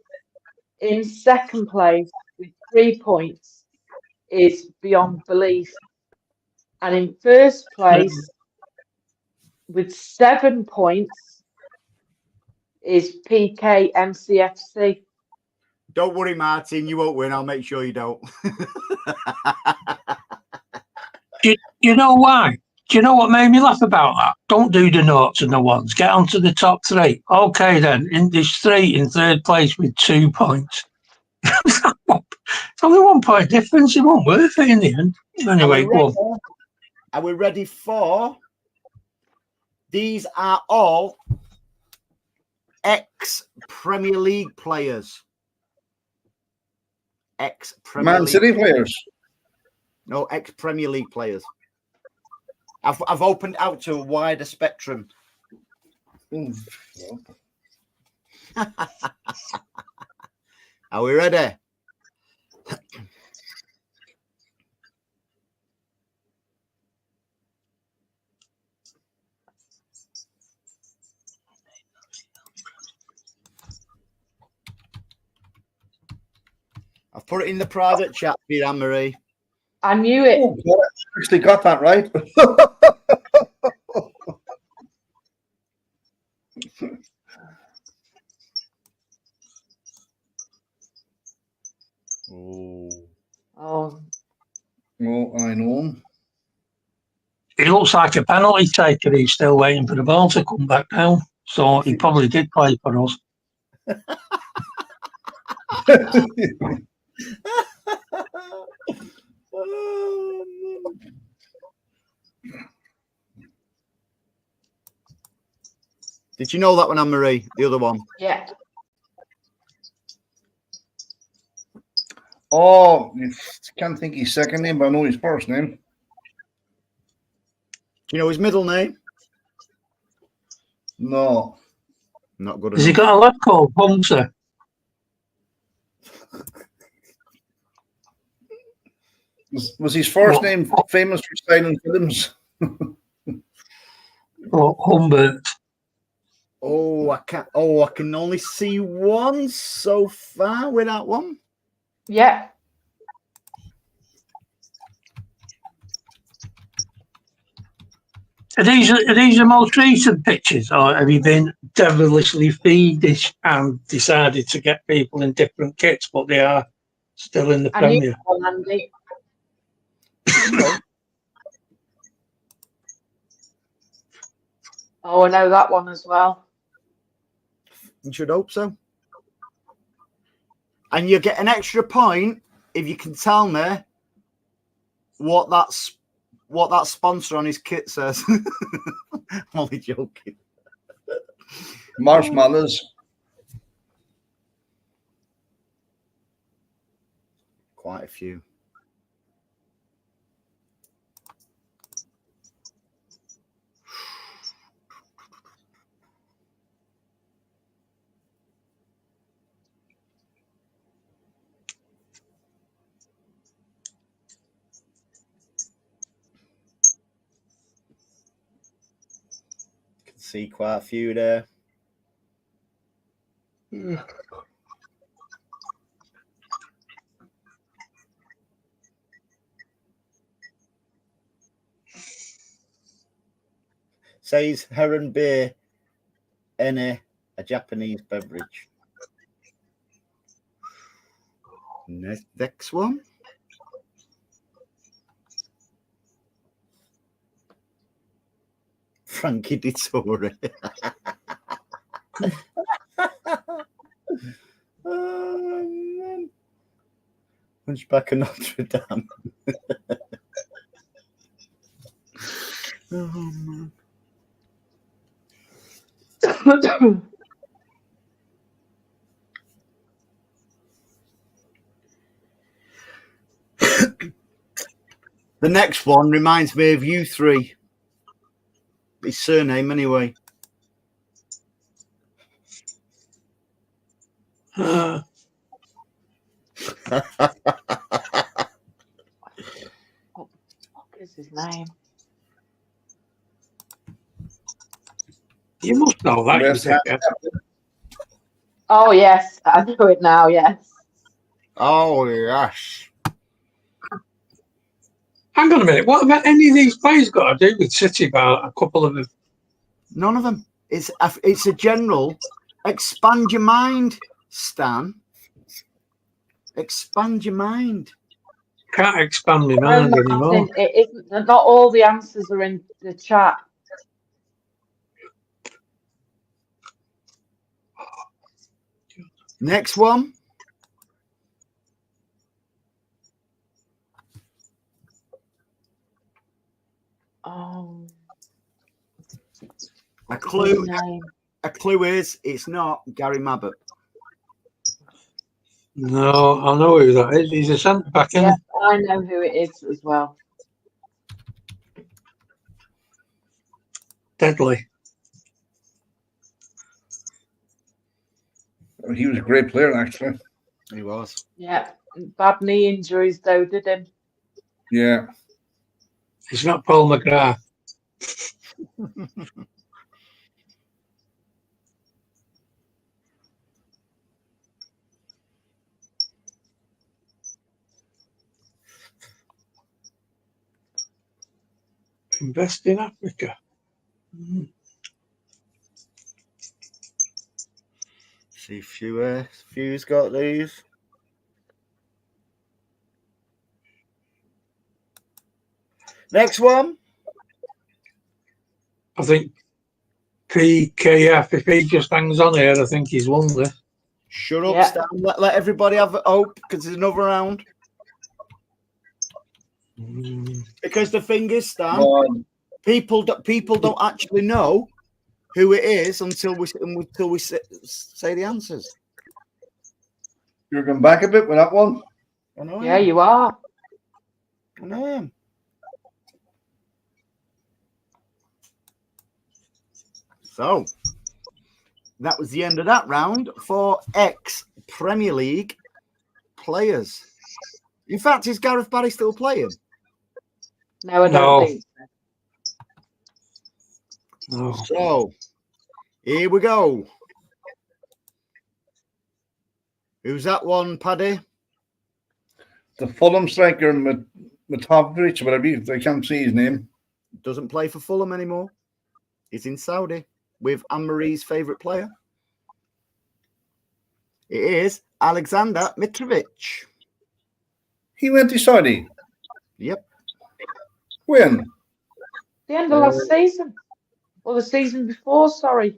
In 2nd place with 3 points is Beyond Belief. And in 1st place with 7 points is PK MCFC. Don't worry, Martin. You won't win. I'll make sure you don't. You know why? Do you know what made me laugh about that? Don't do the noughts and the ones. Get onto the top 3. Okay, then. There's 3 in 3rd place with 2 points. It's only 1 point difference. It won't worth it in the end. Anyway, go on. Are we ready for? These are all ex-Premier League players. Ex-Premier Man League City players. No, ex-Premier League players. I've opened out to a wider spectrum. Are we ready? I've put it in the private chat for you, Anne-Marie. I knew it. Oh, God, I actually got that right. Oh. Oh, Oh, I know. He looks like a penalty taker. He's still waiting for the ball to come back down. So he probably did play for us. Did you know that one, Anne-Marie? The other one? yeah. Oh, can't think his second name, but I know his first name. Do you know his middle name? No. Not good Has he enough. got a lad called Hunter? Was his first What? name famous for silent films? Or Humbert? Oh, I can't. Oh, I can only see one so far with that one. Yeah. Are these the most recent pictures, or have you been devilishly fiendish and decided to get people in different kits, but they are still in the I knew Premier? that one, Andy. Oh, I know that one as well. You should hope so. And you get an extra point if you can tell me what that sponsor on his kit says. I'm only joking. Marshmallows. Quite a few. Can see quite a few there. Says Heron Beer, a Japanese beverage. Next one. Frankie Dettori. Oh, man. Hunchback of Notre Dame. Oh, man. The next one reminds me of you three. His surname, anyway. Uh, What is his name? you must know that, you West Ham. dickhead. Oh, yes. I know it now, yes. Oh, yes. Hang on a minute. What about any of these players got to do with City Bar? A couple of them. None of them. It's a general expand your mind, Stan. Expand your mind. Can't expand my No, mind Martin, anymore. it isn't. Not all the answers are in the chat. Next one. Oh, A clue. name. A clue is it's not Gary Mabbott. No, I know who that is. He's a centre back, isn't Yeah, I know who it is as well. he? Deadly. He was a great player, actually. He was. Yeah, bad knee injuries though, did him. Yeah. He's not Paul McGrath. Invest in Africa. See if few's got these. Next one. I think PKF, if he just hangs on here, I think he's won this. Shut up, Yeah. Stan. Let everybody have hope because there's another round. Because the thing is, Stan, people don't actually know who it is until we say the answers. You're going back a bit with that one. I know. Yeah, you are. I know I am. So that was the end of that round for ex-Premier League players. In fact, is Gareth Barry still playing? No, I don't No. think so. No. So here we go. Who's that one, Paddy? The Fulham striker, Matovic, whatever. I can't see his name. Doesn't play for Fulham anymore. He's in Saudi with Anne-Marie's favourite player. It is Alexander Mitrovic. He went to Saudi. Yep. When? The end of last season. Or the season before, sorry.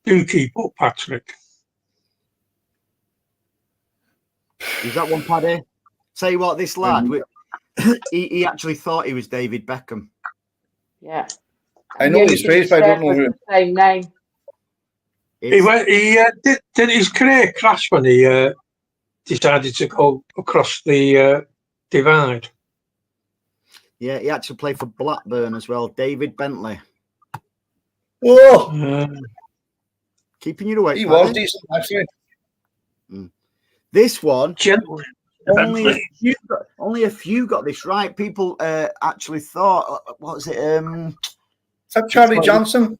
Do keep up, Patrick. Is that one, Paddy? Tell you what, this lad, he actually thought he was David Beckham. Yeah. I know his face, but I don't know who. The same name. Did his career crash when he decided to go across the divide? Yeah, he actually played for Blackburn as well. David Bentley. Oh, Keeping you awake. he Paddy. was decent, actually. This one, Gently. only a few got this right. People actually thought, what was it? Is that Charlie Johnson?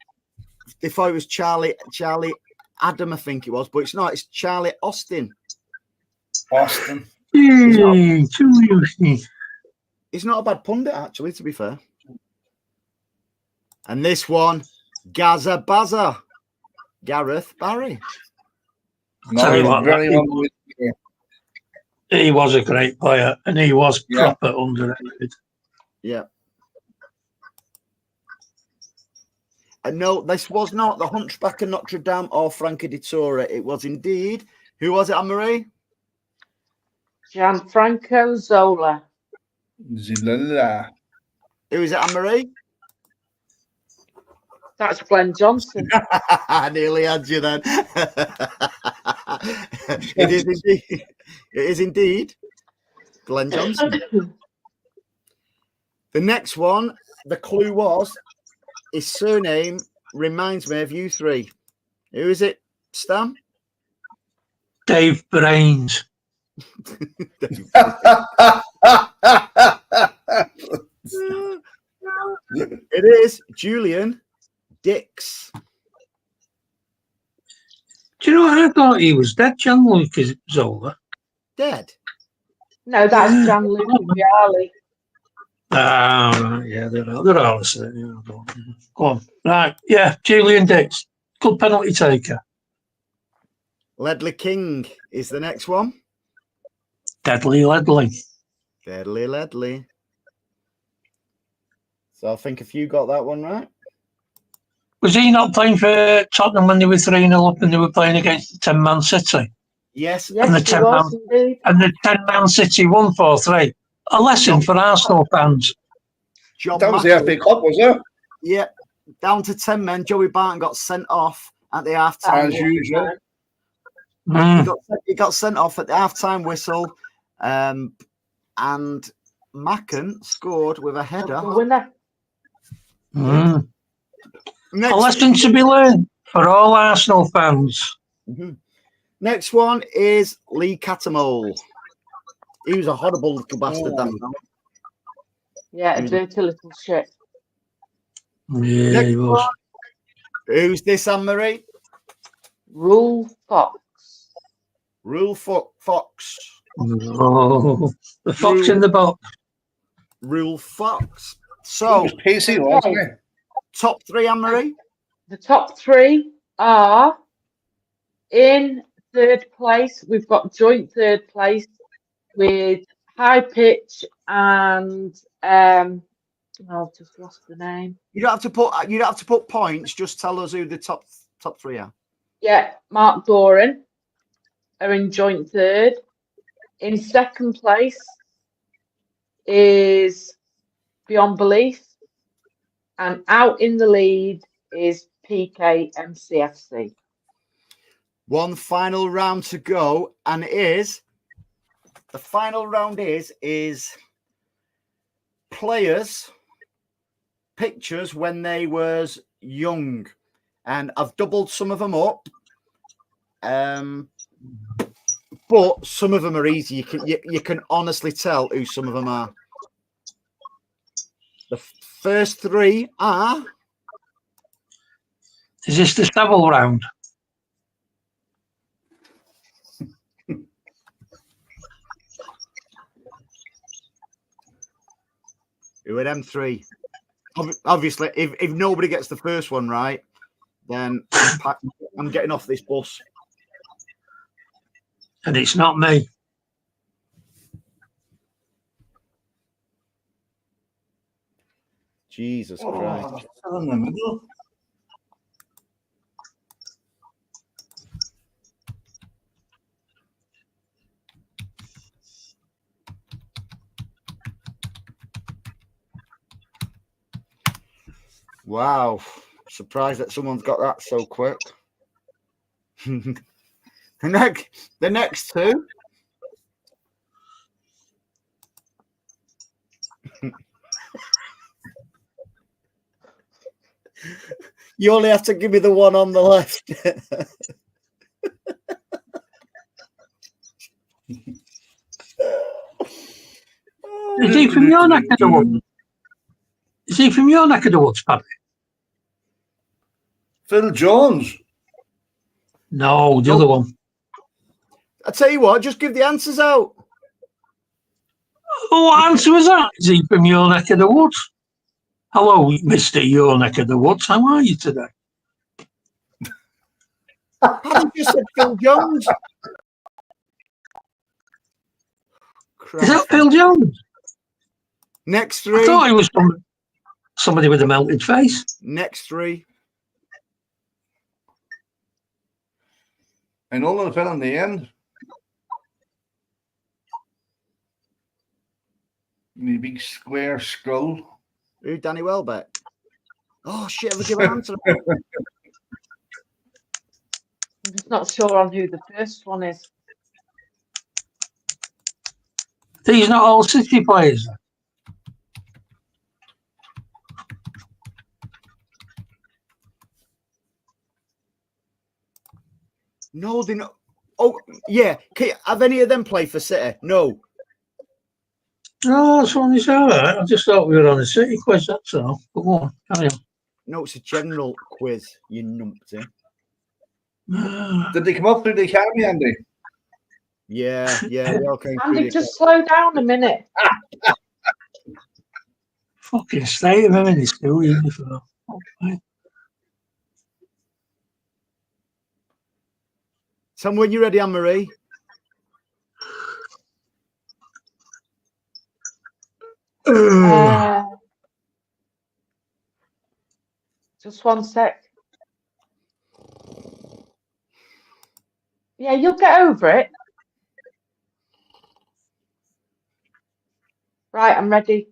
They thought it was Charlie Adam, I think it was, but it's not. It's Charlie Austin. Austin. He's not a bad pundit, actually, to be fair. And this one, Gaza Baza, Gareth Barry. Tell you what, very he was a great player, and he was proper underrated. Yeah. And no, this was not the Hunchback of Notre Dame or Frankie de Torre. It was indeed. Who was it, Anne-Marie? Gianfranco Zola. Zilala. Who is it, Anne-Marie? That's Glenn Johnson. I nearly had you then. It is indeed. It is indeed Glenn Johnson. The next one, the clue was his surname reminds me of you three. Who is it, Stan? Dave Brains. It is Julian Dix. Do you know, I thought he was dead, Gianluca Zola. Dead? No, that's Gianluca Vialli. Ah, right, yeah, they're all the same. Go on. Right, yeah, Julian Dix. Good penalty taker. Ledley King is the next one. Deadly Ledley. Deadly Ledley. So I think if you got that one right. Was he not playing for Tottenham when they were 3-0 up and they were playing against 10-man City? Yes. Yes, And the he 10 was man- indeed. And the 10-man City won 4-3. A lesson for Arsenal fans. John That was the Matchell, FA Cup, was it? yeah, down to 10 men. Joey Barton got sent off at the half time. As usual. He got sent off at the half time whistle. And Macken scored with a header. The winner. A Next, lesson to be learned for all Arsenal fans. next one is Lee Catamole. He was a horrible little bastard. That man. Yeah, a dirty little shit. Yeah, Next he was. one. Who's this, Anne-Marie? Rule Fox. Rule Fox. Oh, the fox in the box. Rule Fox. He So, was pacey, wasn't he? top three, Anne-Marie? The top three are in third place. We've got joint third place with High Pitch and I've just lost the name. You don't have to put points. Just tell us who the top three are. Yeah, Mark Doran are in joint third. In second place is Beyond Belief, and out in the lead is PK MCFC. One final round to go, and the final round is players' pictures when they was young, and I've doubled some of them up. But some of them are easy. You can honestly tell who some of them are. The first three are. Is this the Savile round? Who are them three? Obviously, if nobody gets the first one right, then I'm getting off this bus. And it's not me. Jesus Christ. Still in the middle. Wow. Surprised that someone's got that so quick. The next two. You only have to give me the one on the left. Is he from your neck of the woods? Is he from your neck of the woods, Paddy? Phil Jones. No, the other one. I tell you what, just give the answers out. Oh, what answer was that? Is he from your neck of the woods? Hello, Mr. Your neck of the woods. How are you today? I just said Phil Jones. Is that Phil Jones? Next I three. thought he was somebody with a melted face. Next three. And all of the fell in the end. The big square skull. Who? Danny Welbeck. Oh shit! Have we given an answer? I'm just not sure on who the first one is. These not all City players. No, they're not. Oh yeah. Have any of them played for City? No. No, that's one is all right. I just thought we were on a City quiz, that's all. But go on, carry on. No, it's a general quiz. You numpty. Did they come up through the academy, Andy? Yeah. They all came through Andy, the just slow down a minute. Fucking state of him in his school uniform. Okay. Tell me when you're ready, Anne-Marie. Just one sec. Yeah, you'll get over it. Right, I'm ready.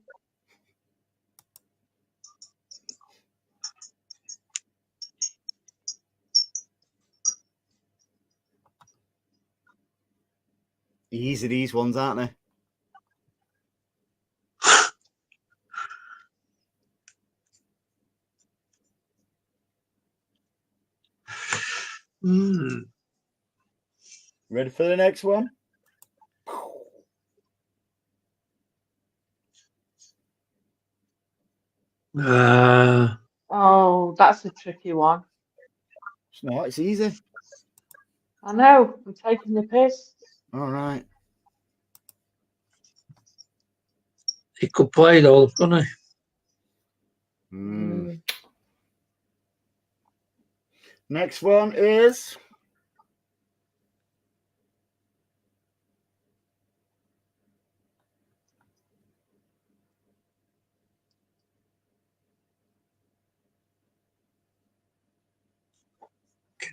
Easy, these ones, aren't they? Ready for the next one? Oh, that's a tricky one. It's not. It's easy. I know. I'm taking the piss. All right. He could play though, couldn't he? Next one is.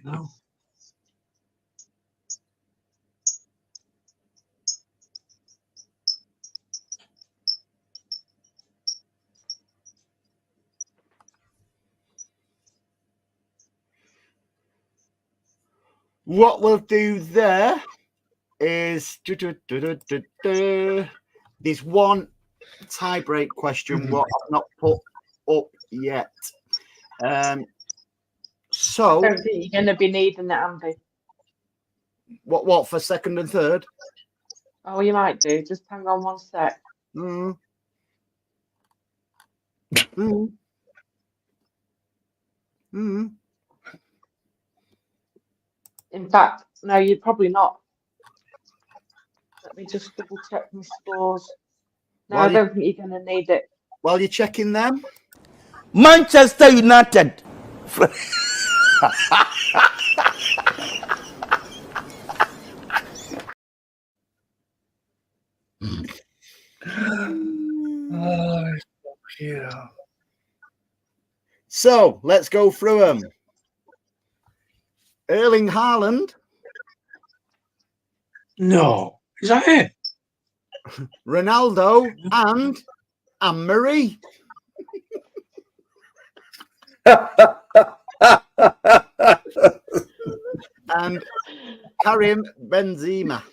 No. What we'll do there is there's one tie-break question what I've not put up yet. So I don't think you're going to be needing it, Andy. What for second and third? Oh, you might do. Just hang on one sec. In fact, no, you're probably not. Let me just double check my scores. No, I don't think you're going to need it. While you're checking them, Manchester United. Yeah. so let's go through them. Erling Haaland, No. Is that it? Ronaldo, and Anne-Marie. And Karim Benzema.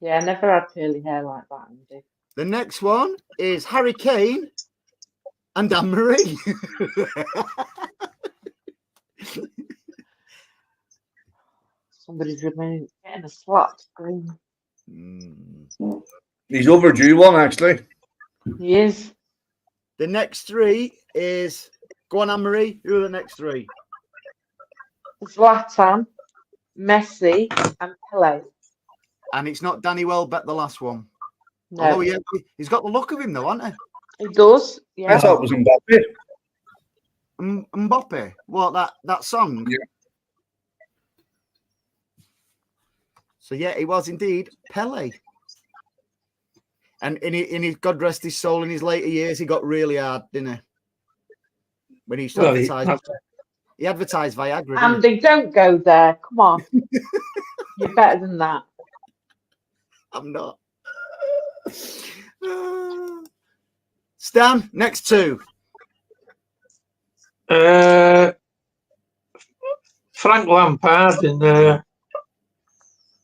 Yeah, I never had curly hair like that, Andy. The next one is Harry Kane and Anne-Marie. Somebody's getting a slap screen. He's overdue one, actually. He is. The next three is, go on, Anne-Marie, who are the next three? Zlatan, Messi, and Pele. And it's not Danny Welbeck, the last one. No. Although he's got the look of him, though, hasn't he? He does, yeah. I thought it was Mbappe. Mbappe? What, that song? Yeah. So, yeah, he was indeed Pele. And in his, God rest his soul, in his later years, he got really hard, didn't he? When he started he advertised Viagra. Andy, don't go there. Come on. You're better than that. I'm not. Stan, next two. Frank Lampard and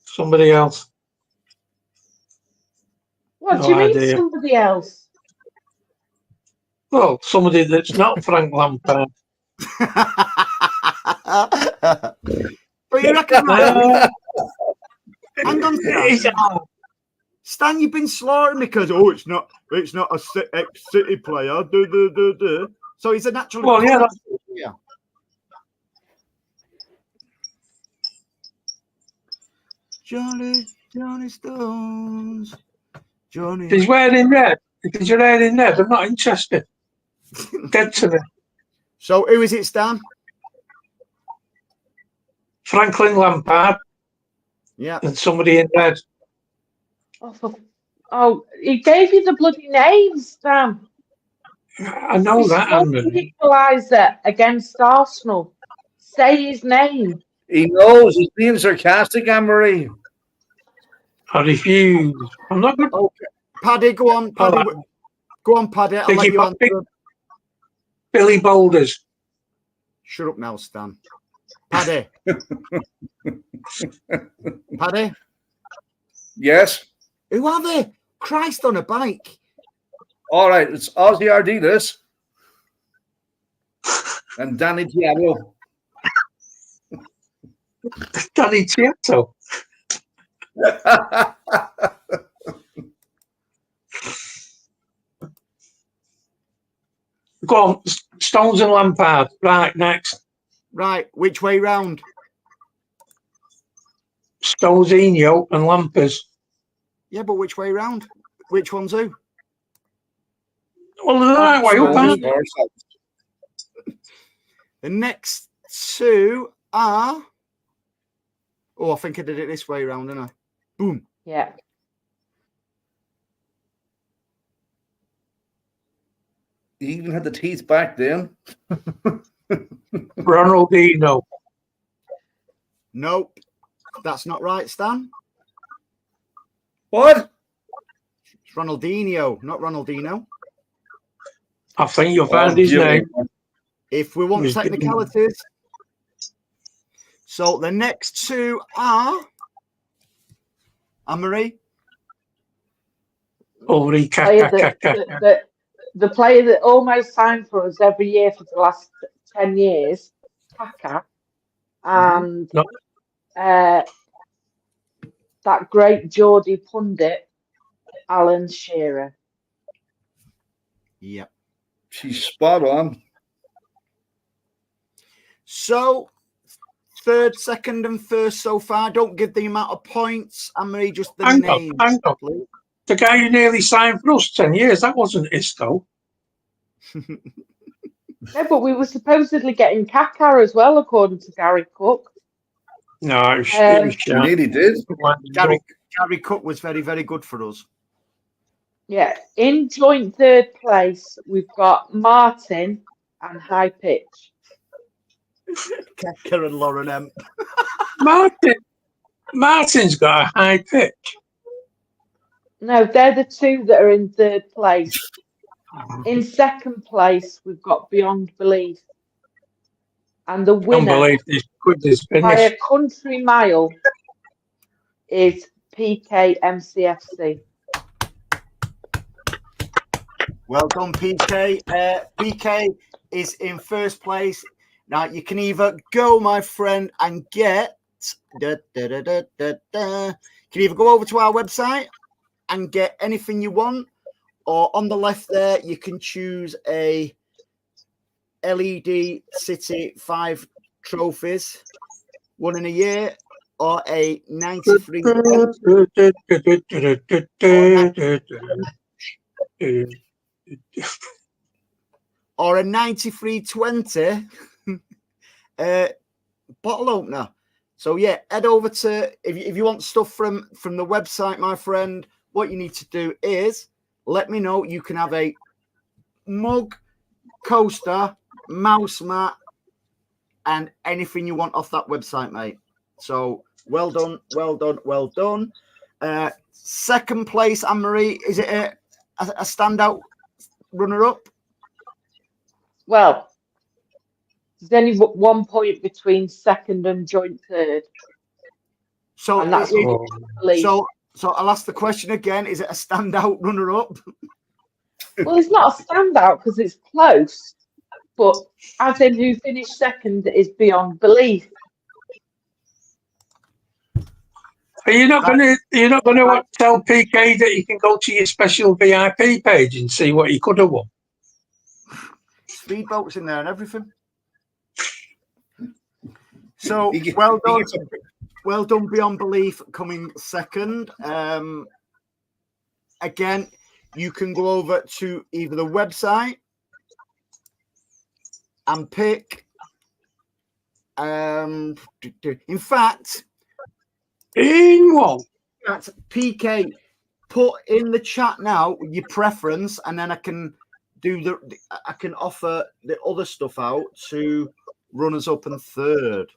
somebody else. What do you mean somebody else? Well, somebody that's not Frank Lampard. But you reckon hang on, Stan, you've been slaughtering me because it's not a ex-City player. So he's a natural. Well, yeah. Yeah. Johnny Stones. Johnny. If he's wearing red, if you're wearing red, I'm not interested. Dead to me. So who is it, Stan? Franklin Lampard. Yeah. And somebody in red. Oh, he gave you the bloody names, Stan. I know that, Anne-Marie. Equaliser against Arsenal. Say his name. He knows. He's being sarcastic, Anne-Marie. I refuse. I'm not good. Okay. Paddy, go on. Paddy. Go on, Paddy. I'll let you answer. Billy Boulders. Shut up now, Stan. Paddy. Paddy? Yes. Who are they? Christ on a bike. All right, it's Ozzy Ardiles and Danny Diablo. Danny Tieto. Go on, Stones and Lampard. Right, next. Right, which way round? Stonesinho and Lampers. Yeah, but which way round? Which one's who? Well, the right way up, aren't they? The next two are... Oh, I think I did it this way round, didn't I? Boom. Yeah. He even had the teeth back then. Ronaldinho. Nope. That's not right, Stan. What? It's Ronaldinho, not Ronaldinho. I think you'll find his name. If we want technicalities. So the next two are Anne-Marie. The player that almost signed for us every year for the last 10 years, Kaka, and that great Geordie pundit, Alan Shearer. Yep. She's spot on. So, third, second, and first so far. Don't give the amount of points, Anne-Marie, just the name. Hang on. The guy who nearly signed for us 10 years, that wasn't Isco. No, but we were supposedly getting Kaka as well, according to Gary Cook. No, it was nearly did. Gary Cook was very, very good for us. Yeah. In joint third place, we've got Martin and High Pitch. Kaka and Lauren M. Martin's got a high pitch. No, they're the two that are in third place. In second place, we've got Beyond Belief. And the winner by a country mile is PK MCFC. Well done, PK. PK is in first place. Now, you can either go, my friend, and get... You can either go over to our website and get anything you want, or on the left there, you can choose a LED City 5 trophies, one in a year, or a 93... or a 9320 bottle opener. So yeah, head over to if you want stuff from the website, my friend. What you need to do is let me know. You can have a mug, coaster, mouse mat, and anything you want off that website, mate. So well done, well done, well done. Second place, Anne-Marie. Is it a standout runner-up? Well, there's only 1 point between second and joint third. So, and that's so I'll ask the question again. Is it a standout runner-up? Well, it's not a standout because it's close, but as in who finished second is Beyond Belief. Are you not going to tell PK that he can go to your special VIP page and see what he could have won? Speedboats in there and everything. So well done. Well done, Beyond Belief, coming second. Again, you can go over to either the website and pick. In fact, PK, put in the chat now your preference, and then I can offer the other stuff out to runners up and third.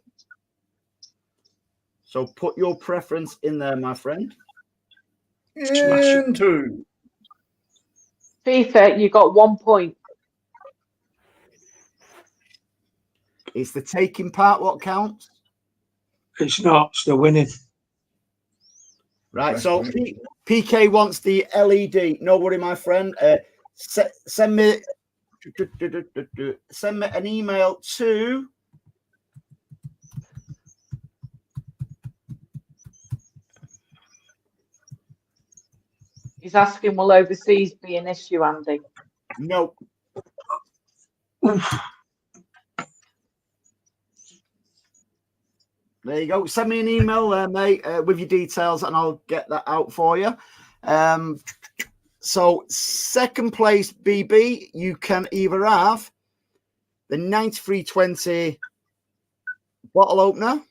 So put your preference in there, my friend. Into FIFA, you got 1 point. It's the taking part what counts. It's not. It's the winning. Right. So PK wants the LED. No worry, my friend. Send me an email to. He's asking, will overseas be an issue, Andy? No. There you go. Send me an email, mate, with your details, and I'll get that out for you. So, second place, BB, you can either have the 9320 bottle opener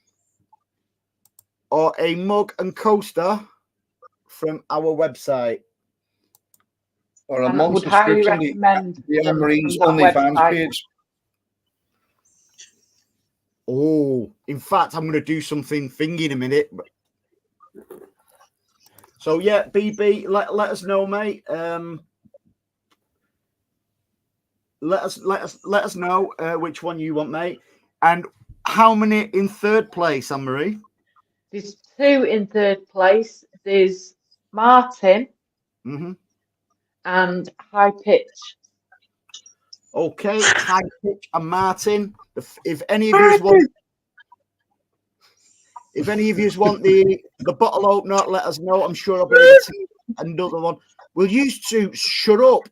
or a mug and coaster from our website. Or a And I would monster highly subscription recommend the them Marine's from that OnlyFans website. page. Oh, in fact, I'm going to do something thingy in a minute. So, yeah, BB, let us know, mate. Let us know which one you want, mate. And how many in third place, Anne-Marie? There's 2 in third place. There's Martin and High Pitch. Okay, High Pitch and Martin. If any of you want, the bottle opener, let us know. I'm sure I'll be able to another one. Will you two shut up?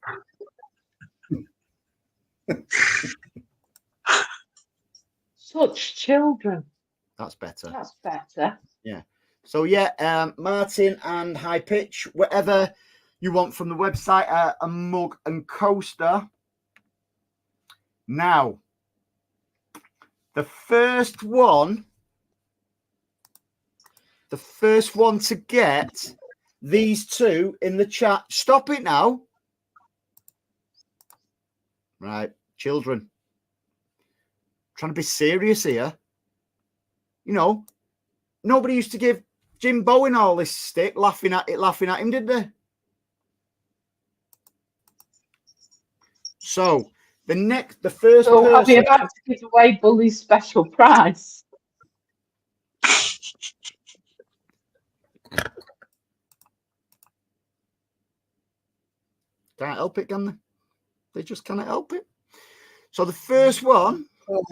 Such children. That's better. That's better. Yeah. So yeah, Martin and High Pitch, whatever you want from the website, a mug and coaster. Now, the first one to get these 2 in the chat. Stop it now. Right, children. Trying to be serious here. You know, nobody used to give Jim Bowen all this stick, laughing at him, did they? So the first So person. are we about to give away Bully's special prize? Can't help it, can they? They just cannot help it. So the first one. Oh,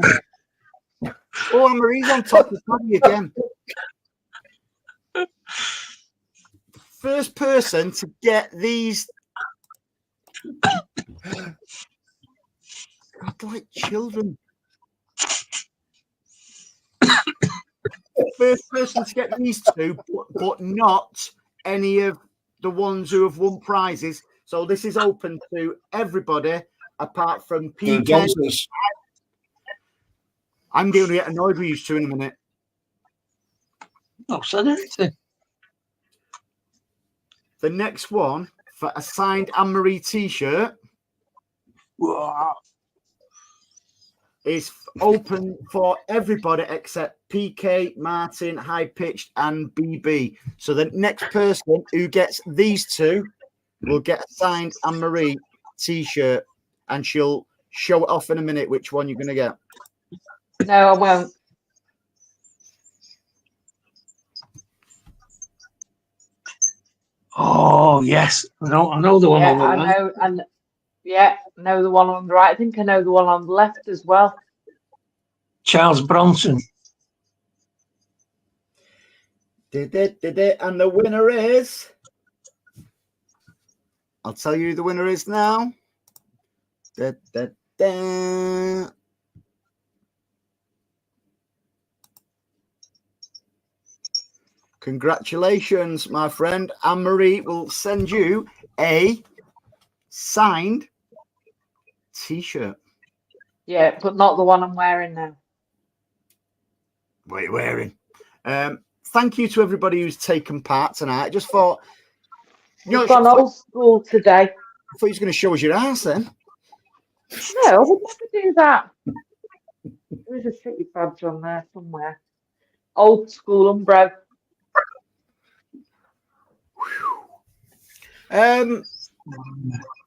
Anne-Marie's on top of Paddy again. First person to get these. God, like children. First person to get these 2, but not any of the ones who have won prizes. So this is open to everybody apart from PK. I'm going to get annoyed with you 2 in a minute. I've said anything. The next one for a signed Anne-Marie t-shirt is open for everybody except PK, Martin, High Pitched, and BB. So the next person who gets these 2 will get a signed Anne-Marie t-shirt, and she'll show it off in a minute which one you're going to get. No, I won't. Oh yes, I know the one on the I right. know, and I know the one on the right. I think I know the one on the left as well. Charles Bronson. And the winner is. I'll tell you who the winner is now. Congratulations, my friend. Anne-Marie will send you a signed t-shirt. Yeah, but not the one I'm wearing now. What are you wearing? Thank you to everybody who's taken part tonight. I just thought... You've gone old school today. I thought you was going to show us your ass then. No, I would never do that. There's a city badge on there somewhere. Old school Umbro.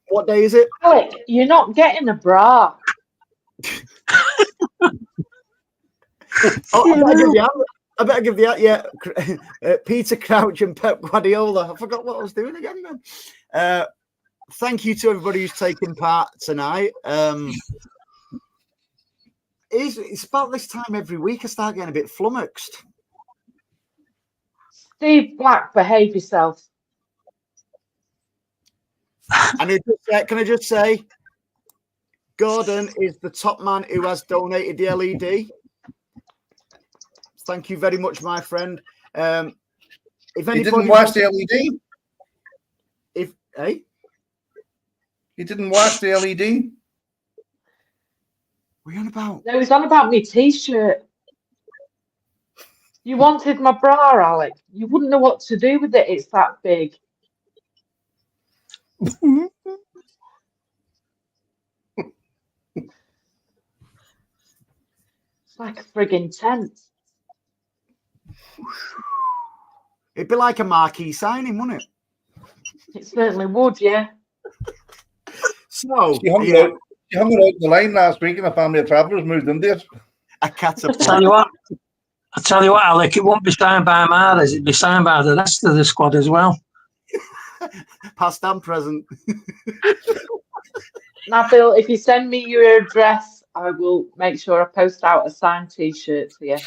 What day is it? Alec, you're not getting a bra. I better give the Peter Crouch and Pep Guardiola. I forgot what I was doing again then. Thank you to everybody who's taken part tonight. It's about this time every week I start getting a bit flummoxed. Steve Black, behave yourself. And can I just say, Gordon is the top man who has donated the LED. Thank you very much, my friend. If he didn't watch the LED. He didn't watch the LED. What are you on about? No, he's on about me t-shirt. You wanted my bra, Alec. You wouldn't know what to do with it. It's that big. It's like a frigging tent. It'd be like a marquee signing, wouldn't it? It certainly would, yeah. So, She hung it out the line last week and a family of travellers moved into it. A catapult. I tell you what, Alec, it won't be signed by Mahrez, it'd be signed by the rest of the squad as well. Past and present. Nabil, if you send me your address, I will make sure I post out a signed t-shirt for you.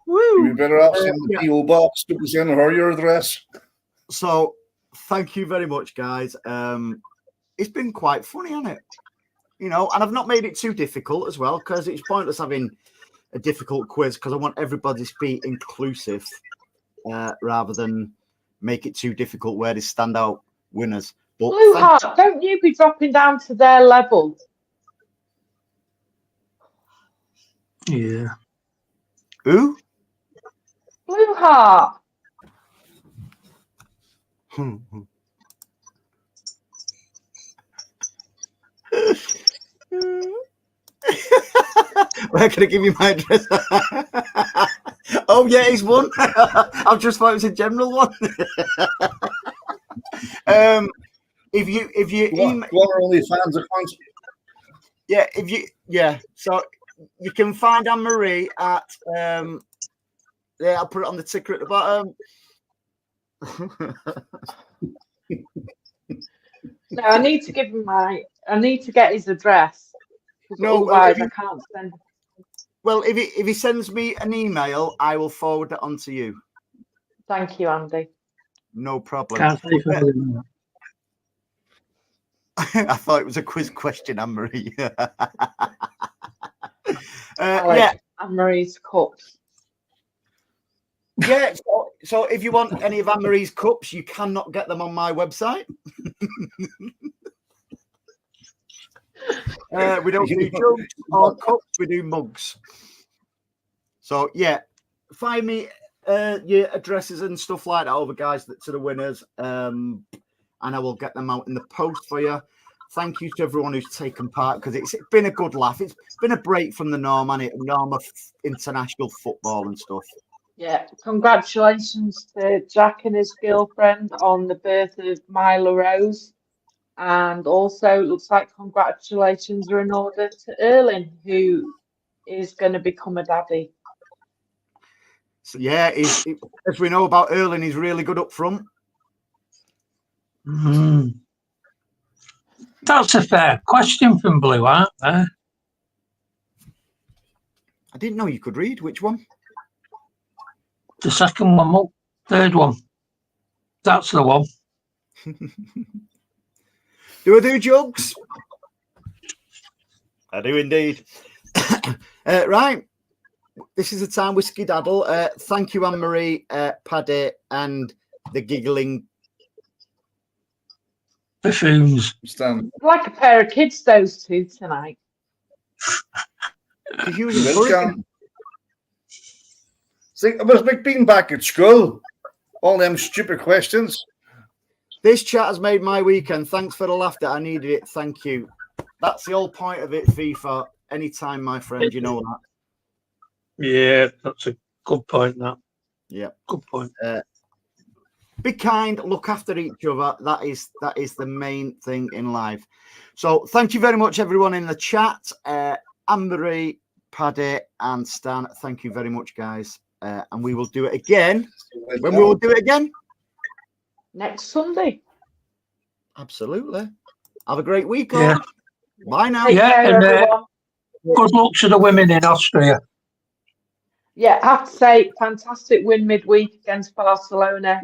Woo. You better off sending the PO box to send her your address. So, thank you very much, guys. It's been quite funny, hasn't it? You know, and I've not made it too difficult as well, because it's pointless having a difficult quiz, because I want everybody to be inclusive rather than make it too difficult where they stand out winners. But Blue Heart, don't you be dropping down to their level. Yeah. Who? Blue Heart. Where can I give you my address? Oh yeah, he's won. I've just thought it was a general one. If you only fans are so you can find Anne-Marie at I'll put it on the ticker at the bottom. No, I need to give him I need to get his address. No, otherwise I can't send. Well, if he sends me an email, I will forward it on to you. Thank you, Andy. No problem. Can't say further than that. I thought it was a quiz question, Anne-Marie. Anne-Marie's cups. Yeah, so if you want any of Anne-Marie's cups, you cannot get them on my website. We don't do jugs or cups, we do mugs. So, yeah, find me your addresses and stuff like that over, guys, to the winners, and I will get them out in the post for you. Thank you to everyone who's taken part, because it's been a good laugh. It's been a break from the norm of international football and stuff. Yeah, congratulations to Jack and his girlfriend on the birth of Mila Rose. And also, looks like congratulations are in order to Erling, who is going to become a daddy. So, yeah, as we know about Erling, he's really good up front. That's a fair question from Blue Heart there. I didn't know you could read. Which one? The second one, third one. That's the one. Do I do jokes? I do indeed. Right. This is the time we skedaddle. Thank you, Anne-Marie, Paddy, and the giggling buffoons. Like a pair of kids, those two tonight. See, I was like being back at school. All them stupid questions. This chat has made my weekend. Thanks for the laughter. I needed it. Thank you. That's the whole point of it, FIFA. Anytime, my friend. You know that. Yeah, that's a good point, that. Yeah. Good point. Be kind, look after each other. That is the main thing in life. So thank you very much, everyone in the chat. Anne-Marie, Paddy, and Stan, thank you very much, guys. And we will do it again. When we will do it again? Next Sunday. Absolutely. Have a great week, all. Yeah. Bye now. Take Yeah, care, and, everyone. Good luck to the women in Austria. Yeah, I have to say, fantastic win midweek against Barcelona.